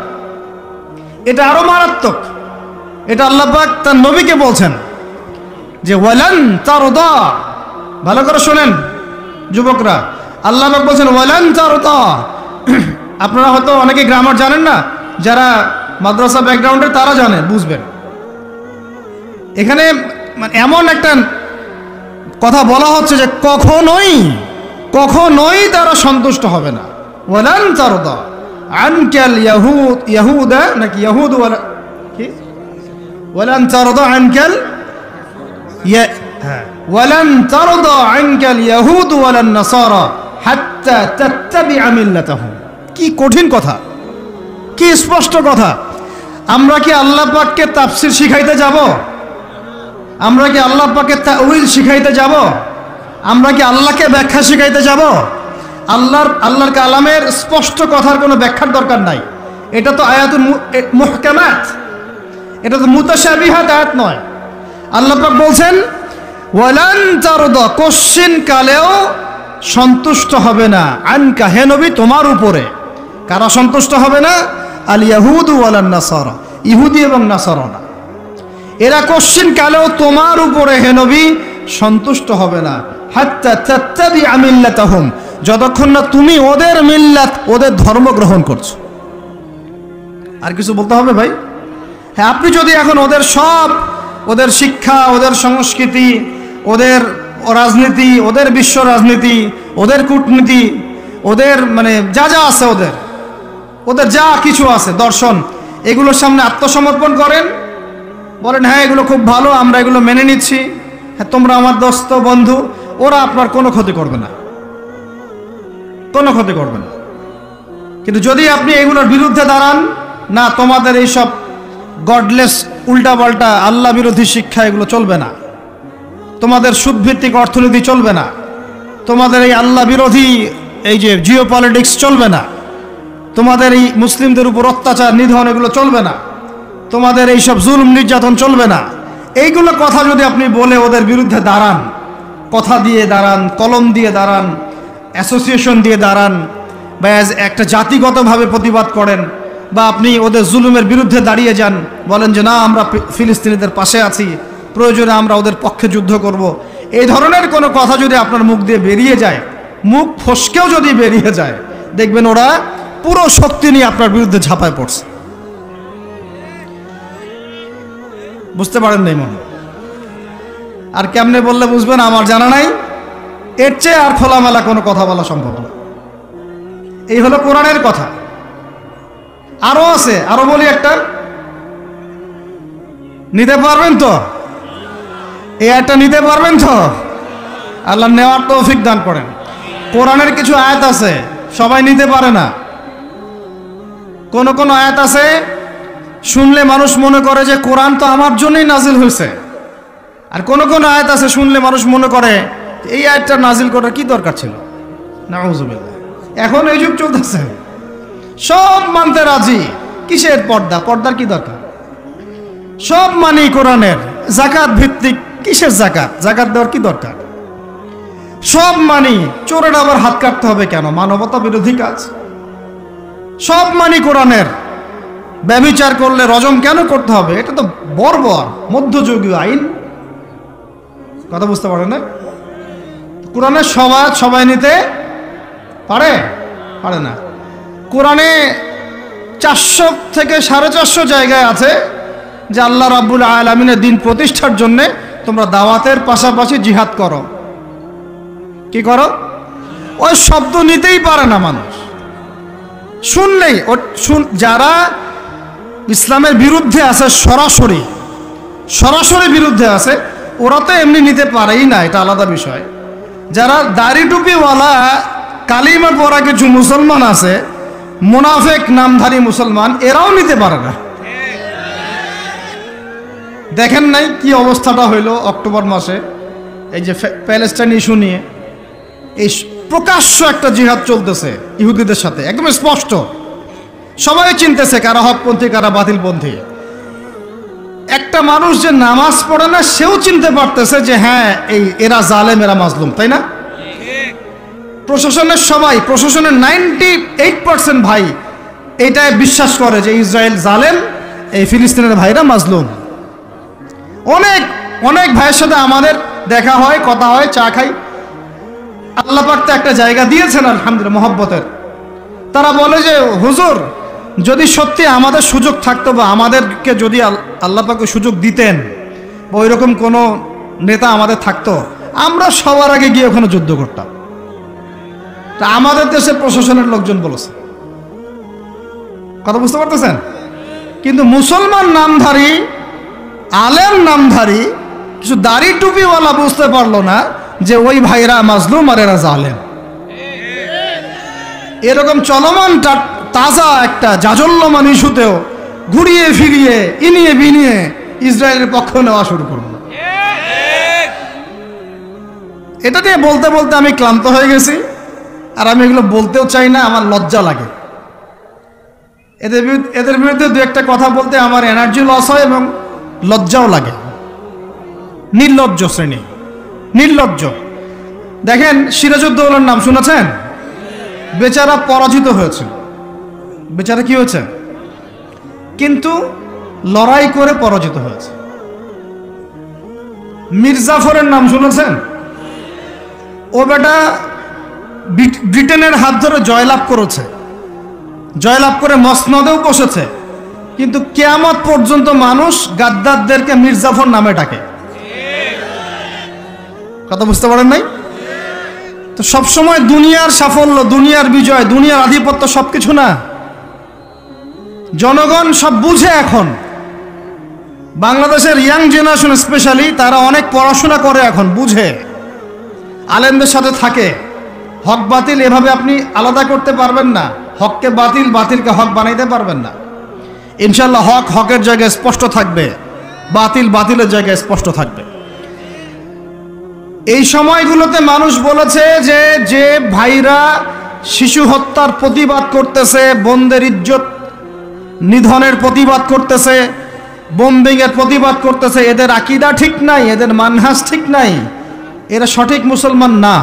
এটা আরো মারাত্মক। এটা আল্লাহ পাক তার নবীকে বলছেন যে ওয়ালান তারদা, ভালো করে শোনেন যুবকরা, আল্লাহ পাক বলছেন ওয়ালান তারদা। আপনারা হয়তো অনেকে গ্রামার জানেন না, যারা মাদ্রাসা ব্যাকগ্রাউন্ডের তারা জানেন, বুঝবেন। এখানে এমন একটা কথা বলা হচ্ছে যে কখনোই তারা সন্তুষ্ট হবে না। ওয়ালান তারদা আনকাল ইয়াহুদা, নাকি ইয়াহুদ, কি ওয়ালান তারদা আনকাল, ওয়ালান তারদা আনকাল ইয়াহুদ ওয়ালান নাসারা হাত্তা তাত্তাবিআ মিল্লাতাহুম। কি কঠিন কথা, কি স্পষ্ট কথা। আমরা কি আল্লাহ পাককে তাফসীর শিখাইতে যাব? আমরা কি আল্লাহ পাককে তাউইল শিখাইতে যাব? আমরা কি আল্লাহকে ব্যাখ্যা শিখাইতে যাব? আল্লাহর কালামের স্পষ্ট কথার কোনো ব্যাখ্যার দরকার নাই। এটা তো আয়াতুল মুহকামাত, এটা তো মুতাশাবিহাত আয়াত নয়। আল্লাহ পাক বলছেন ওয়ালান তারদা, কোশ্চিন কালেও সন্তুষ্ট হবে না, আনকা, হে নবী তোমার উপরে। কারা সন্তুষ্ট হবে না? আল ইয়াহুদু ওয়ালান নাসারা, ইহুদি এবং নাসারারা, এরা কোশ্চিন কালেও তোমার উপরে হে নবী সন্তুষ্ট হবে না। হাত্তা তাত্তাবিআ মিল্লাতাহুম, যতক্ষণ না তুমি ওদের মিল্লাত, ওদের ধর্ম গ্রহণ করছো। আর কিছু বলতে হবে ভাই? হ্যাঁ, আপনি যদি এখন ওদের সব, ওদের শিক্ষা, ওদের সংস্কৃতি, ওদের রাজনীতি, ওদের বিশ্ব রাজনীতি, ওদের কূটনীতি, ওদের মানে যা যা আছে, ওদের যা কিছু আছে, দর্শন, এগুলোর সামনে আত্মসমর্পণ করেন, বলেন হ্যাঁ এগুলো খুব ভালো, আমরা এগুলো মেনে নিচ্ছি, হ্যাঁ তোমরা আমার দোস্ত বন্ধু, ওরা আপনার কোনো ক্ষতি করবে না। কোনো ক্ষতি করবে না। কিন্তু যদি আপনি এগুলোর বিরুদ্ধে দাঁড়ান, না তোমাদের এইসব গডলেস উল্টাপাল্টা আল্লাহ বিরোধী শিক্ষা এগুলো চলবে না, তোমাদের সুদভিত্তিক অর্থনীতি চলবে না, তোমাদের এই আল্লাহ বিরোধী এই যে জিও পলিটিক্স চলবে না, তোমাদের এই মুসলিমদের উপর অত্যাচার নিধন এগুলো চলবে না, তোমাদের এইসব জুলুম নির্যাতন চলবে না, এইগুলো কথা যদি আপনি বলে ওদের বিরুদ্ধে দাঁড়ান, কথা দিয়ে দাঁড়ান, কলম দিয়ে দাঁড়ান, অ্যাসোসিয়েশন দিয়ে দাঁড়ান, বা একটা জাতিগতভাবে প্রতিবাদ করেন, বা আপনি ওদের জুলুমের বিরুদ্ধে দাঁড়িয়ে যান, বলেন যে না আমরা ফিলিস্তিনিদের পাশে আছি, প্রয়োজনে আমরা ওদের পক্ষে যুদ্ধ করব, এই ধরনের কোনো কথা যদি আপনার মুখ দিয়ে বেরিয়ে যায়, মুখ ফসকেও যদি বেরিয়ে যায়, দেখবেন ওরা পুরো শক্তি নিয়ে আপনার বিরুদ্ধে ঝাঁপায় পড়ছে। বুঝতে পারেন নাই মনে? আর কেমনে বললে বুঝবেন আমার জানা নাই, এর চেয়ে আর খোলামেলা কোনো কথা বলা সম্ভব না। এই হলো কোরআনের কথা। আরো আছে, আরো বলি একটা, নিতে পারবেন তো? এই একটা নিতে পারবেন তো? আল্লাহ নেওয়ার তৌফিক দান করেন। কোরআনের কিছু আয়াত আছে সবাই নিতে পারে না। কোন কোন আয়াত আছে শুনলে মানুষ মনে করে যে কোরআন তো আমার জন্যই নাজিল হয়েছে, আর কোন কোন আয়াত আছে শুনলে মানুষ মনে করে এই আয়াতটা নাজিল করার কি দরকার ছিল। নাউযুবিল্লাহ। এখন এই যুগ চলতেছে, সব মানতে রাজি, কিসের পর্দা? পর্দার কি দরকার? সব মানি কোরআনের, যাকাত ভিত্তিক, কিসের যাকাত? যাকাত দেওয়ার কি দরকার? সব মানি, চোরের আবার হাত কাটতে হবে কেন? মানবতা বিরোধী কাজ। সব মানি কোরআনের, ব্যভিচার করলে রজম কেন করতে হবে? এটা তো বর্বর মধ্যযুগীয় আইন। কথা বুঝতে পারে না? কোরআনের সবাই নিতে পারে পারে না। কোরআনে 400 থেকে 450 জায়গায় আছে যে আল্লাহ রাব্বুল আলামিনের দিন প্রতিষ্ঠার জন্য তোমরা দাওয়াতের পাশাপাশি জিহাদ করো। কি করো? ওই শব্দ নিতেই পারে না মানুষ, শুনলেই যারা ইসলামের বিরুদ্ধে আছে, সরাসরি বিরুদ্ধে আছে, ওরা তো এমনি নিতে পারেই না, এটা আলাদা বিষয়। যারা দাড়ি টুপিওয়ালা কালিমা পড়া কিছু মুসলমান আছে, মুনাফিক নামধারী মুসলমান, এরাও নিতে পারে না। দেখেন নাই কি অবস্থাটা হইলো অক্টোবর মাসে, এই যে প্যালেস্টাইন ইস্যু নিয়ে এই প্রকাশ্য একটা জিহাদ চলতেছে ইহুদিদের সাথে, একদম স্পষ্ট, সবাই চিনতেছে কারা হকপন্থী কারা বাতিলপন্থী। একটা মানুষ যে নামাজ পড়ে না সেও চিনতে পারতেছে যে হ্যাঁ এরা জালেম, এরা মাজলুম, তাই না? প্রশাসনের 98% ভাই এইটাই বিশ্বাস করে যে ইসরায়েল জালেম, এই ফিলিস্তিনের ভাইরা মাজলুম। অনেক ভাইয়ের সাথে আমাদের দেখা হয়, কথা হয়, চা খাই। আল্লাহ পাক তো একটা জায়গা দিয়েছেন আলহামদুলিল্লাহ মহব্বতের। তারা বলে যে হুজুর, যদি সত্যি আমাদের সুযোগ থাকতো, বা আমাদেরকে যদি আল্লাহ পাক সুযোগ দিতেন, বা ওইরকম কোনো নেতা আমাদের থাকতো, আমরা সবার আগে গিয়ে ওখানে যুদ্ধ করতাম। তা আমাদের দেশের প্রশাসনের লোকজন বলেছে। কথা বুঝতে পারতেছেন? কিন্তু মুসলমান নামধারী, আলেম নামধারী কিছু দাড়ি টুপিওয়ালা বুঝতে পারলো না যে ওই ভাইরা মাজলুম আর এরা জালেম। এরকম চলমান তাজা একটা জাজল্যমান ইস্যুতেও ঘুরিয়ে ফিরিয়ে ইনিয়ে বিনিয়ে ইসরায়েলের পক্ষ নেওয়া শুরু করল। এটা দিয়ে বলতে বলতে আমি ক্লান্ত হয়ে গেছি, আর আমি এগুলো বলতেও চাই না, আমার লজ্জা লাগে। এদের বিরুদ্ধে দু একটা কথা বলতে আমার এনার্জি লস হয় এবং লজ্জাও লাগে। নির্লজ্জ শ্রেণী, নির্লজ্জ। দেখেন সিরাজউদ্দৌলার নাম শুনেছেন? বেচারা পরাজিত হয়েছে। বেচারা কি হয়েছে? কিন্তু লড়াই করে পরাজিত হয়েছে। মির্জাফরের নাম শুনেছেন? ও বেটা ব্রিটেনের হাত ধরে জয়লাভ করেছে, জয়লাভ করে মসনদেও বসেছে, কিন্তু কিয়ামত পর্যন্ত মানুষ গাদ্দারদেরকে মির্জাফর নামে ডাকে। কথা বুঝতে পারেন নাই? তো সবসময় দুনিয়ার সাফল্য, দুনিয়ার বিজয়, দুনিয়ার আধিপত্য সবকিছু না। জনগণ সব বুঝে। এখন বাংলাদেশের ইয়াং জেনারেশন স্পেশালি, তারা অনেক পড়াশোনা করে, এখন বুঝে, আলেমদের সাথে থাকে, হক বাতিল এভাবে আপনি আলাদা করতে পারবেন না। হককে বাতিল, বাতিলকে হক বানাইতে পারবেন না। ইনশাল্লাহ হক হকের জায়গায় স্পষ্ট থাকবে, বাতিল বাতিলের জায়গায় স্পষ্ট থাকবে। এই সময়গুলোতে মানুষ বলেছে যে যে ভাইরা শিশু হত্যার প্রতিবাদ করতেছে, বোনদের ইজ্জত নিধনের প্রতিবাদ করতেছে, বোম্বিংয়ের প্রতিবাদ করতেছে, এদের আকীদা ঠিক নাই, এদের মানহাজ ঠিক নাই, এরা সঠিক মুসলমান না।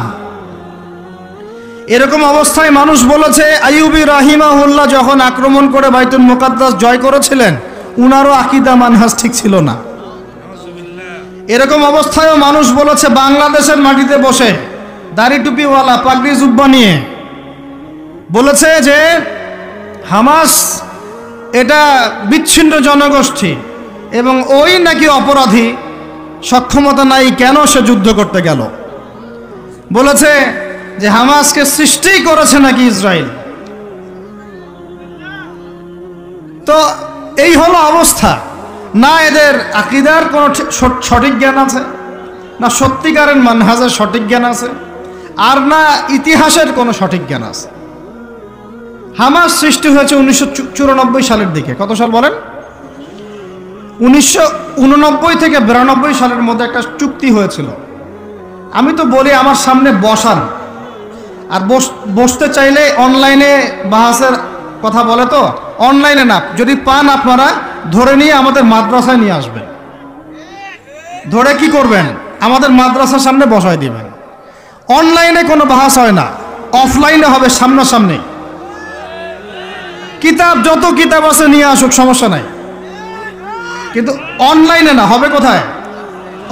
এরকম অবস্থায় মানুষ বলেছে আইয়ুবী রাহিমাহুল্লাহ যখন আক্রমণ করে বাইতুল মুকাদ্দাস জয় করেছিলেন, উনারও আকীদা মানহাজ ঠিক ছিল না। এরকম অবস্থায়ও মানুষ বলেছে বাংলাদেশের মাটিতে বসে দাড়ি টুপিওয়ালা পাগড়ি জুব্বা নিয়ে বলেছে যে হামাস এটা বিচ্ছিন্ন জনগোষ্ঠী এবং ওই নাকি অপরাধী, সক্ষমতা নাই, কেন সে যুদ্ধ করতে গেল। বলেছে যে হামাসকে সৃষ্টি করেছে নাকি ইসরায়েল। তো এই হলো অবস্থা। না এদের আকীদার কোনো সঠিক জ্ঞান আছে, না সত্যিকারের মানহাজের সঠিক জ্ঞান আছে, আর না ইতিহাসের কোনো সঠিক জ্ঞান আছে। হামাস সৃষ্টি হয়েছে 1994 সালের দিকে। কত সাল বলেন? 1989 থেকে 92 সালের মধ্যে একটা চুক্তি হয়েছিল। আমি তো বলি আমার সামনে বসান, আর বসতে চাইলে অনলাইনে বাহাসের কথা বলে, তো অনলাইনে না, যদি পান আপনারা ধরে নিয়ে আমাদের মাদ্রাসায় নিয়ে আসবেন। ধরে কি করবেন? আমাদের মাদ্রাসার সামনে বসায় দিবেন। অনলাইনে কোনো বাহাস হয় না, অফলাইনে হবে সামনাসামনি। কিতাব যত কিতাব আছে নিয়ে আসুক, সমস্যা নাই, কিন্তু অনলাইনে না। হবে কোথায়?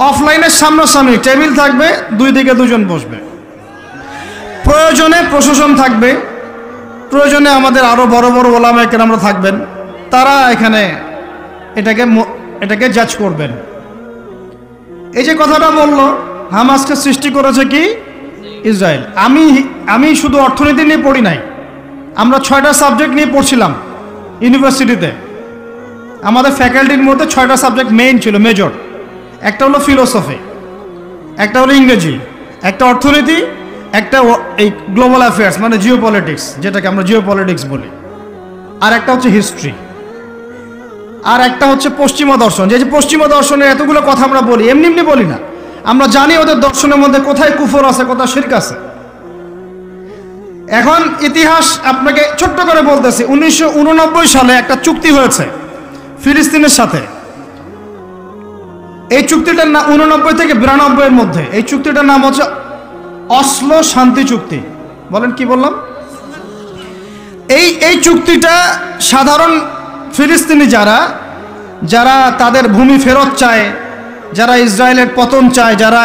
অফলাইনের সামনাসামনি, টেবিল থাকবে, দুই দিকে দুজন বসবে। প্রয়োজনে প্রশাসন থাকবে, প্রয়োজনে আমাদের আরো বড় বড় ওলামায়ে কেরামরা থাকবেন, তারা এখানে এটাকে জাজ করবেন। এই যে কথাটা বললো হামাসকে সৃষ্টি করেছে কি ইসরায়েল। আমি শুধু অর্থনীতি নিয়ে পড়ি নাই, আমরা 6টা সাবজেক্ট নিয়ে পড়ছিলাম ইউনিভার্সিটিতে। আমাদের ফ্যাকাল্টির মধ্যে 6টা সাবজেক্ট মেইন ছিল, মেজর। একটা হলো ফিলোসফি, একটা হলো ইংরেজি, একটা অর্থনীতি, একটা এই গ্লোবাল অ্যাফেয়ার্স মানে জিও পলিটিক্স, যেটাকে আমরা জিও পলিটিক্স বলি, আর একটা হচ্ছে হিস্ট্রি, আর একটা হচ্ছে পশ্চিমা দর্শন। যে পশ্চিমা দর্শনের এতগুলো কথা আমরা বলি, এমনি এমনি বলি না, আমরা জানি ওদের দর্শনের মধ্যে কোথায় কুফর আছে, কোথায় শিরক আছে। এখন ইতিহাস আপনাকে ছোট্ট করে বলতেছি। 1989 সালে একটা চুক্তি হয়েছে ফিলিস্তিনের সাথে। এই চুক্তিটার নাম 89 থেকে 92 এর মধ্যে, এই চুক্তিটার নাম হচ্ছে অসলো শান্তি চুক্তি। বলেন কি বললাম? এই চুক্তিটা সাধারণ ফিলিস্তিনি যারা তাদের ভূমি ফেরত চায়, যারা ইসরায়েলের পতন চায়, যারা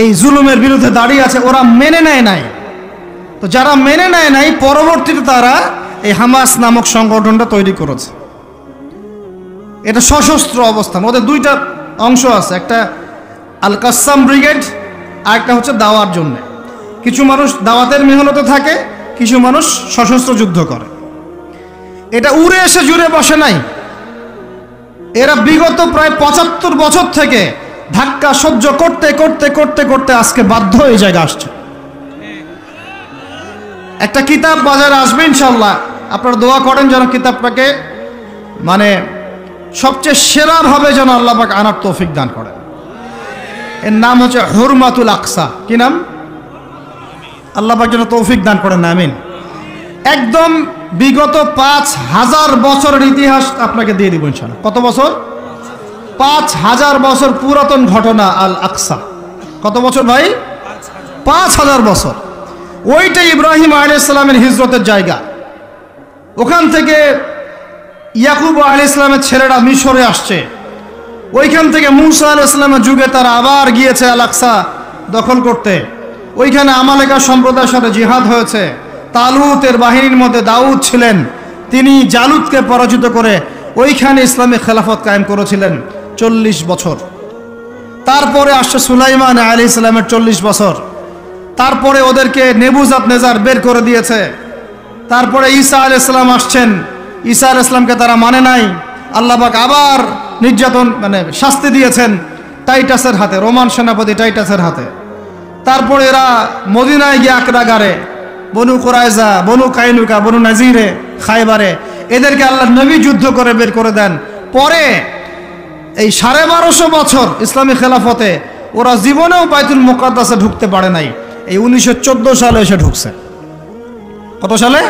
এই জুলুমের বিরুদ্ধে দাঁড়িয়ে আছে, ওরা মেনে নেয় নাই। তো যারা মেনে নেয় নাই, পরবর্তীতে তারা এই হামাস নামক সংগঠনটা তৈরি করেছে। এটা সশস্ত্র অবস্থান। ওদের দুইটা অংশ আছে, একটা আল কাসাম ব্রিগেড, আর একটা হচ্ছে দাওয়ার জন্য। কিছু মানুষ দাওয়াতের মেহনতে থাকে, কিছু মানুষ সশস্ত্র যুদ্ধ করে। এটা উড়ে এসে জুড়ে বসে নাই। এরা বিগত প্রায় 75 বছর থেকে ধাক্কা সহ্য করতে করতে করতে করতে আজকে বাধ্য এই জায়গা আসছে। একটা কিতাব বাজারে আসবে ইনশাল্লাহ, আপনারা দোয়া করেন যেন কিতাবটাকে মানে সবচেয়ে সেরাভাবে যেন আল্লাহ পাক আনার তৌফিক দান করেন। এর নাম হচ্ছে হুরমাতুল আকসা। কি নাম? আল্লাহ পাক যেন তৌফিক দান করেন, আমিন। একদম বিগত 5000 বছরের ইতিহাস আপনাকে দিয়ে দিব ইনশাআল্লাহ। কত বছর? 5000 বছর পুরাতন ঘটনা আল আকসা। কত বছর ভাই? 5000 বছর। ওইটা ইব্রাহিম আলাইহিস সালামের হিজরতের জায়গা। ওখান থেকে ইয়াকুব আলাইহিস সালামের ছেলেরা মিশরে আসছে। ওইখান থেকে মুসা আলাইহিস সালামের যুগে তারা আবার গিয়েছে আল আকসা দখল করতে। ওইখানে আমালেকা সম্প্রদায়ের সাথে জিহাদ হয়েছে। তালুতের বাহিনীর মধ্যে দাউদ ছিলেন, তিনি জালুতকে পরাজিত করে ওইখানে ইসলামী খেলাফত কায়েম করেছিলেন 40 বছর। তারপরে আসছে সুলাইমান আলাইহিস সালামের 40 বছর। তারপরে ওদেরকে নেবুজাত নেজার বের করে দিয়েছে। তারপরে ঈসা আলাইহিস সালাম আসছেন, ঈসা আলাইহিস সালামকে তারা মানে নাই। আল্লাহ পাক আবার নির্যাতন মানে শাস্তি দিয়েছেন টাইটাসের হাতে, রোমান সেনাপতি টাইটাসের হাতে। তারপরে এরা মদিনায় গিয়ে আকরা গাড়ে, বনু কুরাইজা, বনু কাইনুকা, বনু নাজিরে, খায়বারে, এদেরকে আল্লাহ নবী যুদ্ধ করে বের করে দেন। পরে এই 1250 বছর ইসলামী খেলাফতে ওরা জীবনেও বাইতুল মুকাদ্দাসে ঢুকতে পারে নাই। এই 1914 সালে এসে ঢুকছে। কত সালে?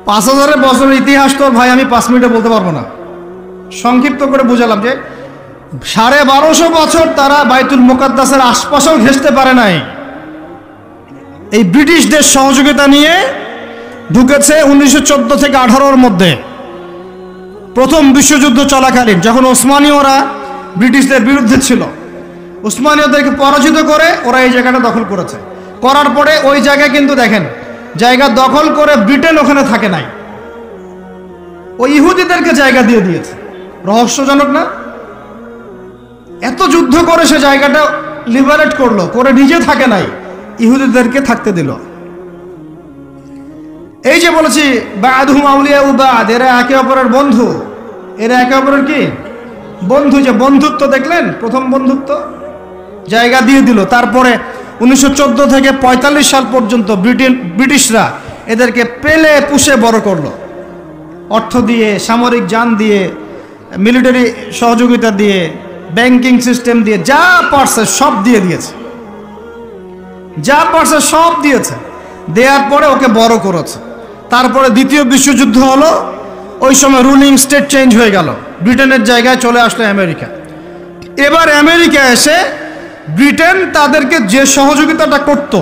5000 বছরের ইতিহাস তো ভাই আমি 5 মিনিটে বলতে পারবো না, সংক্ষিপ্ত করে বুঝালাম যে 1250 বছর তারা বাইতুল মুকাদ্দাসের আশপাশেও ঘেঁষতে পারে নাই। এই ব্রিটিশদের সহযোগিতা নিয়ে ঢুকেছে 1914 থেকে 18-র মধ্যে, প্রথম বিশ্বযুদ্ধ চলাকালীন, যখন ওসমানীয়রা ব্রিটিশদের বিরুদ্ধে ছিল। ওসমানীয়দেরকে পরাজিত করে ওরা এই জায়গাটা দখল করেছে। করার পরে ওই জায়গায় কিন্তু দেখেন জায়গা দখল করে ব্রিটেন ওখানে থাকে নাই, ওই ইহুদিদেরকে জায়গা দিয়ে দিয়েছে। রহস্যজনক না? এত যুদ্ধ করে সে জায়গাটা লিবারেট করলো, করে নিজে থাকে নাই, ইহুদিদেরকে থাকতে দিল। এই যে বলেছি বা'দুহুম আউলিয়াউ বা'দ, এরা একে অপরের বন্ধু, এরা একে অপরের কি বন্ধু। যে বন্ধুত্ব দেখলেন, প্রথম বন্ধুত্ব, জায়গা দিয়ে দিল। তারপরে 1914 থেকে 45 সাল পর্যন্ত ব্রিটিশরা এদেরকে পেলে পুষে বড় করলো, অর্থ দিয়ে, সামরিক যান দিয়ে, মিলিটারি সহযোগিতা দিয়ে, ব্যাংকিং সিস্টেম দিয়ে, যা পারছে সব দিয়ে দিয়েছে, যা পারছে সব দিয়েছে। দেওয়ার পরে ওকে বড় করেছে। তারপরে দ্বিতীয় বিশ্বযুদ্ধ হলো, ওই সময় রুলিং স্টেট চেঞ্জ হয়ে গেল, ব্রিটেনের জায়গায় চলে আসলো আমেরিকা। এবার আমেরিকা এসে ব্রিটেন তাদেরকে যে সহযোগিতাটা করত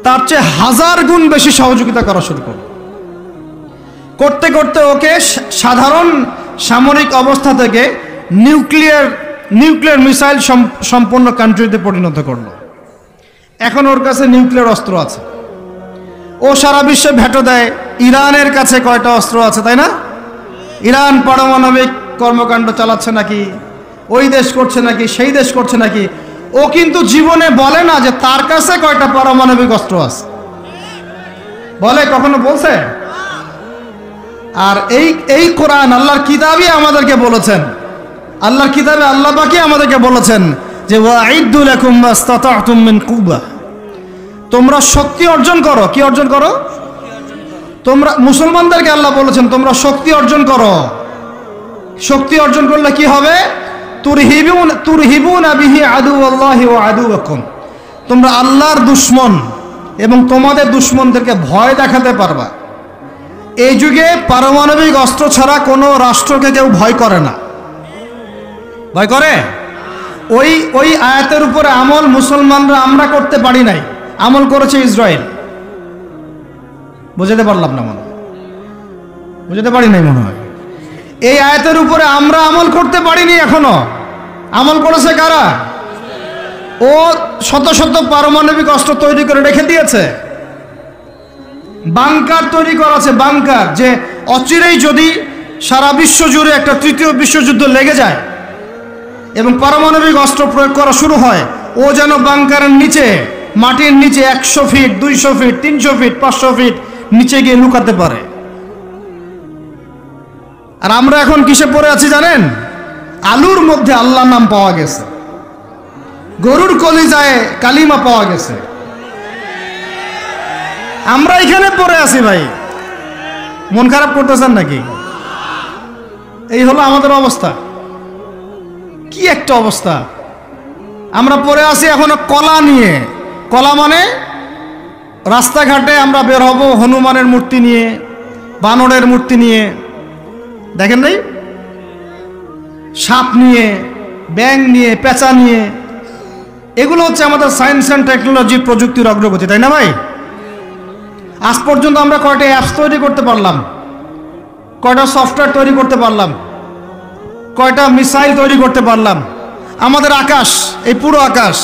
তার চেয়ে 1000 গুণ বেশি সহযোগিতা করা শুরু করলো। করতে করতে ওকে সাধারণ সামরিক অবস্থা থেকে নিউক্লিয়ার মিসাইল সম্পন্ন কান্ট্রিতে পরিণত করলো। এখন ওর কাছে নিউক্লিয়ার অস্ত্র আছে, ও সারা বিশ্বে ভেটো দেয়। ইরানের কাছে কয়টা অস্ত্র আছে, তাই না? ইরান পারমাণবিক কর্মকাণ্ড চালাচ্ছে নাকি, ওই দেশ করছে নাকি, সেই দেশ করছে নাকি, ও কিন্তু জীবনে বলে না যে তার কাছে কয়টা পারমাণবিক অস্ত্র আছে। বলে? কখনো বলছে? আর এই কোরআন আল্লাহর কিতাবই আমাদেরকে বলেছেন, আল্লাহর কিতাবে আল্লাহ পাকই আমাদেরকে বলেছেন যে ওয়াইদ্দু লাকুম মাস্তাতা'তুম মিন কুওয়া, তোমরা শক্তি অর্জন করো। কি অর্জন করো? তোমরা, মুসলমানদেরকে আল্লাহ বলেছেন তোমরা শক্তি অর্জন করো। শক্তি অর্জন করলে কি হবে? তুরহিবুনা বিহি আদুওয়াল্লাহি ওয়া আদুওয়াকুম, তোমরা আল্লাহর দুশমন এবং তোমাদের দুশমনদেরকে ভয় দেখাতে পারবা। এই যুগে পারমাণবিক অস্ত্র ছাড়া কোনো রাষ্ট্রকে কেউ ভয় করে না। ভয় করে? ওই আয়াতের উপরে আমল মুসলমানরা আমরা করতে পারি নাই, আমল করেছে ইসরায়েল। বুঝাতে পারলাম না মনে হয়, বুঝাতে পারি নাই মনে হয়। এই আয়াতের উপরে আমরা আমল করতে পারিনি এখনো, আমল করেছে কারা? ও শত শত পারমাণবিক অস্ত্র তৈরি করে রেখে দিয়েছে, বাংকার তৈরি করা আছে, বাংকার, যে অচিরেই যদি সারা বিশ্ব জুড়ে একটা তৃতীয় বিশ্বযুদ্ধ লেগে যায় এবং পারমাণবিক অস্ত্র প্রয়োগ করা শুরু হয়, ও যেন বাংকারের নিচে, মাটির নিচে 100 ফিট, 200 ফিট, 300 ফিট, 500 ফিট নিচে গিয়ে লুকাতে পারে। আর আমরা এখন কিসে পড়ে আছি জানেন? আলুর মধ্যে আল্লাহর নাম পাওয়া গেছে, গরুর কলিজায় কালিমা পাওয়া গেছে, আমরা এখানে পড়ে আছি। ভাই মন খারাপ করতেছেন নাকি? এই হলো আমাদের অবস্থা। কি একটা অবস্থা! আমরা পড়ে আছি এখনো কলা নিয়ে। কলা মানে রাস্তাঘাটে আমরা বের হব হনুমানের মূর্তি নিয়ে, বানরের মূর্তি নিয়ে, দেখেন নাই? সাপ নিয়ে, ব্যাঙ নিয়ে, পেঁচা নিয়ে। এগুলো হচ্ছে আমাদের সায়েন্স অ্যান্ড টেকনোলজি, প্রযুক্তির অগ্রগতি, তাই না ভাই? আজ পর্যন্ত আমরা কয়টা অ্যাপস তৈরি করতে পারলাম, কয়টা সফটওয়্যার তৈরি করতে পারলাম, কয়টা মিসাইল তৈরি করতে পারলাম। আমাদের আকাশ, এই পুরো আকাশ,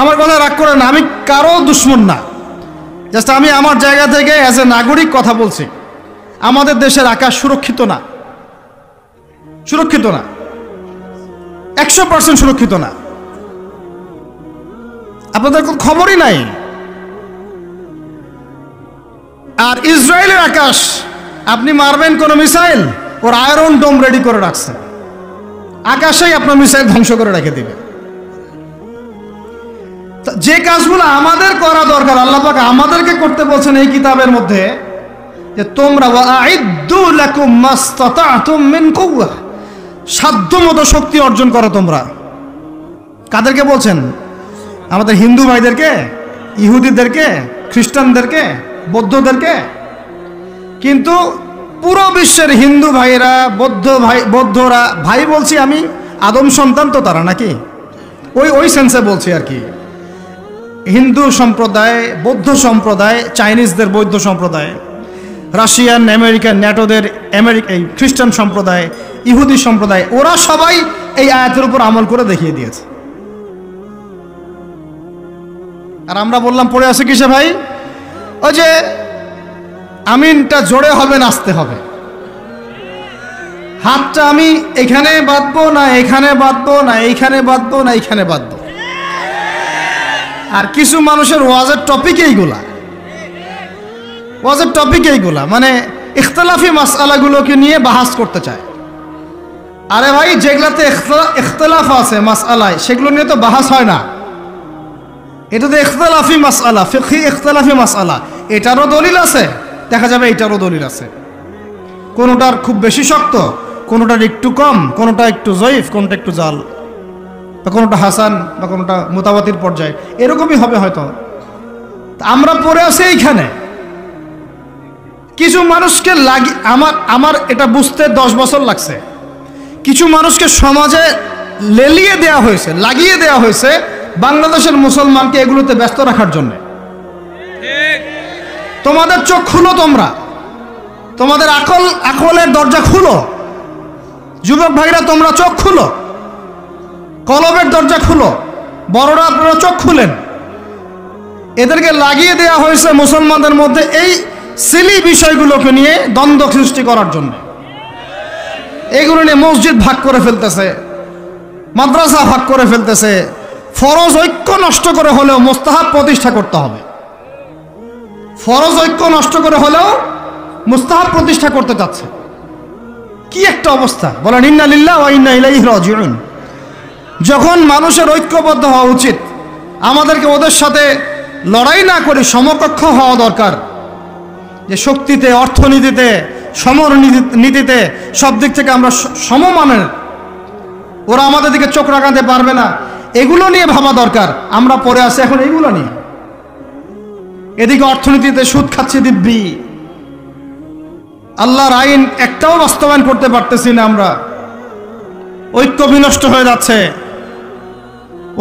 আমার কথা রাগ করে না, আমি কারো দুশমন না, জাস্ট আমি আমার জায়গা থেকে অ্যাজ এ নাগরিক কথা বলছি। আমাদের দেশের আকাশ সুরক্ষিত না, সুরক্ষিত না, 100% সুরক্ষিত না। আপনাদের কোনো খবরই নাই। আর ইসরায়েলের আকাশ, আপনি মারবেন কোনো মিসাইল, ওর আয়রন ডোম রেডি করে রাখছে, আকাশেই আপনার মিসাইল ধ্বংস করে রেখে দিবে। যে কাজগুলো আমাদের করা দরকার আল্লাহ পাক আমাদেরকে করতে বলছেন এই কিতাবের মধ্যে, যে তোমরা ওয়াইদ্দু লাকুম মাসতাতাতুম মিন কুওয়া, সাধ্যমতো শক্তি অর্জন করো তোমরা। কাদেরকে বলছেন? আমাদের হিন্দু ভাইদেরকে, ইহুদিদেরকে, খ্রিস্টানদেরকে, বৌদ্ধদেরকে। কিন্তু পুরো বিশ্বের হিন্দু ভাইরা, বৌদ্ধরা, ভাই বলছি আমি, আদম সন্তান তো তারা নাকি, ওই সেন্সে বলছি আর কি। হিন্দু সম্প্রদায়, বৌদ্ধ সম্প্রদায়, চাইনিজদের বৌদ্ধ সম্প্রদায়, রাশিয়ান, আমেরিকান, ন্যাটোদের এই খ্রিস্টান সম্প্রদায়, ইহুদি সম্প্রদায়, ওরা সবাই এই আয়াতের উপর আমল করে দেখিয়ে দিয়েছে। আর আমরা বললাম পড়ে আছে কিসে ভাই? ওই যে আমিনটা জোরে হবে, নাচতে হবে। হাতটা আমি এখানে বাঁধবো না, এখানে বাঁধবো না, এইখানে বাঁধবো না, এইখানে বাঁধবো। আর কিছু মানুষের ওয়াজের টপিক এইগুলা, ওয়াজের টপিক এইগুলা, মানে ইখতলাফি মাসআলাগুলোকে নিয়ে বাহাস করতে চায়। আরে ভাই, যেগুলাতে ইখতলাফ আছে মাসআলায়, সেগুলো নিয়ে তো বাহাস হয় না। এটা তো ইখতলাফি মাসআলা, ফিকহি ইখতলাফি মাসআলা, এটারও দলিল আছে, দেখা যাবে এটারও দলিল আছে। কোনোটার খুব বেশি শক্ত, কোনোটার একটু কম, কোনোটা একটু জয়ীফ, কোনোটা একটু জাল, বা কোনোটা হাসান, বা কোনোটা মুতাওয়াতির পর্যায়ে, এরকমই হবে হয়তো। আমরা পড়ে আছি এইখানে। কিছু মানুষকে আমার এটা বুঝতে 10 বছর লাগছে। কিছু মানুষকে সমাজে লেলিয়ে দেওয়া হয়েছে, লাগিয়ে দেওয়া হয়েছে বাংলাদেশের মুসলমানকে এগুলোতে ব্যস্ত রাখার জন্য। তোমাদের চোখ খুলো, তোমাদের আকলের দরজা খুলো। যুবক ভাইরা, তোমরা চোখ খুলো, কলবের দরজা খুলো। বড়রা আপনারা চোখ খুলেন। এদেরকে লাগিয়ে দেওয়া হয়েছে মুসলমানদের মধ্যে এই সিলি বিষয়গুলোকে নিয়ে দ্বন্দ্ব সৃষ্টি করার জন্য। এগুলো নিয়ে মসজিদ ভাগ করে ফেলতেছে, মাদ্রাসা ভাগ করে ফেলতেছে। ফরজ ঐক্য নষ্ট করে হলেও মুস্তাহাব প্রতিষ্ঠা করতে হবে। ফরজ ঐক্য নষ্ট করে হলেও মুস্তাহাব প্রতিষ্ঠা করতে চাচ্ছে। কি একটা অবস্থা বলেন! ইন্না লিল্লাহি ওয়া ইন্না ইলাইহি রাজিউন। যখন মানুষের ঐক্যবদ্ধ হওয়া উচিত, আমাদেরকে ওদের সাথে লড়াই না করে সমকক্ষ হওয়া দরকার। যে শক্তিতে, অর্থনীতিতে, সমর নীতিতে, সব দিক থেকে আমরা সমমানের, ওরা আমাদের দিকে চোখ রাখাতে পারবে না, এগুলো নিয়ে ভাবা দরকার। আমরা পড়ে আছি এখন এগুলো নিয়ে। এদিকে অর্থনীতিতে সুদ খাচ্ছি দিব্যি, আল্লাহর আইন একটাও বাস্তবায়ন করতে পারতেছি না আমরা। ঐক্য বিনষ্ট হয়ে যাচ্ছে।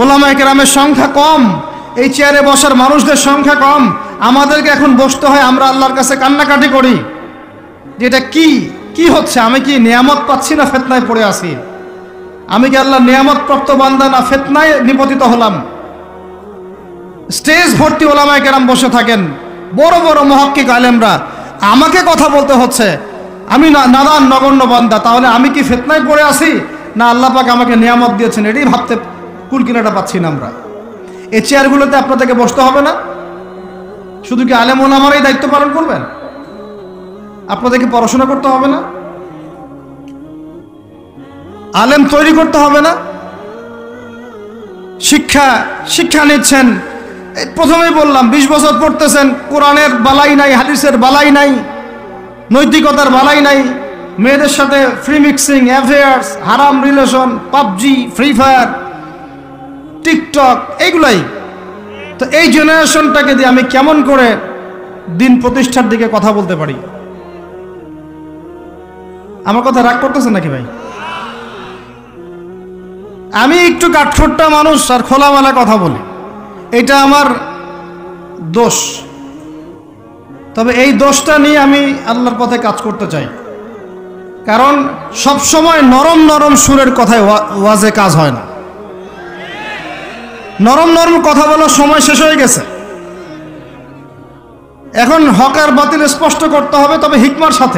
ওলামায়ে কেরামের সংখ্যা কম, এই চেয়ারে বসার মানুষদের সংখ্যা কম। আমাদেরকে এখন বসতে হয়, আমরা আল্লাহর কাছে কান্নাকাটি করি যে এটা কি হচ্ছে? আমি কি নিয়ামত পাচ্ছি না ফিতনায় পড়ে আছি? আমি কি আল্লাহর নিয়ামত প্রাপ্ত বান্দা না ফিতনায় নিপতিত হলাম? স্টেজ ভর্তি ওলামায়ে কেরাম বসে থাকেন, বড় বড় মুহাক্কিক আলেমরা। আমাকে কথা বলতে হচ্ছে, আমি নাদান নগণ্য বান্দা। তাহলে আমি কি ফিতনায় পড়ে আছি, না আল্লাহ পাক আমাকে নিয়ামত দিয়েছেন? এটাই ভাবতে কুলকিনাটা পাচ্ছি না আমরা। এই চেয়ারগুলোতে আপনাদেরকে বসতে হবে না? শুধু কি আলেম ওলামারাই দায়িত্ব পালন করবেন? আপনাদেরকে পড়াশোনা করতে হবে না? আলেম তৈরি করতে হবে না? শিক্ষা নিচ্ছেন, প্রথমেই বললাম 20 বছর পড়তেছেন, কোরআনের বালাই নাই, হাদিসের বালাই নাই, নৈতিকতার বালাই নাই, মেয়েদের সাথে ফ্রি মিক্সিং, অ্যাফেয়ার্স, হারাম relation, PUBG, free fire, TikTok, এইগুলাই। তো এই জেনারেশনটাকে দিয়ে আমি কেমন করে দিন প্রতিষ্ঠার দিকে কথা বলতে পারি? আমার কথা রাগ করতেছে নাকি ভাই? আমি একটু কাঠখোট্টা মানুষ আর খোলামেলা কথা বলি, এটা আমার দোষ। তবে এই দোষটা নিয়ে আমি আল্লাহর পথে কাজ করতে চাই। কারণ সব সময় নরম নরম সুরের কথায় ওয়াজে কাজ হয় না। নরম নরম কথা বলার সময় শেষ হয়ে গেছে। এখন হক আর বাতিল স্পষ্ট করতে হবে, তবে হিকমার সাথে।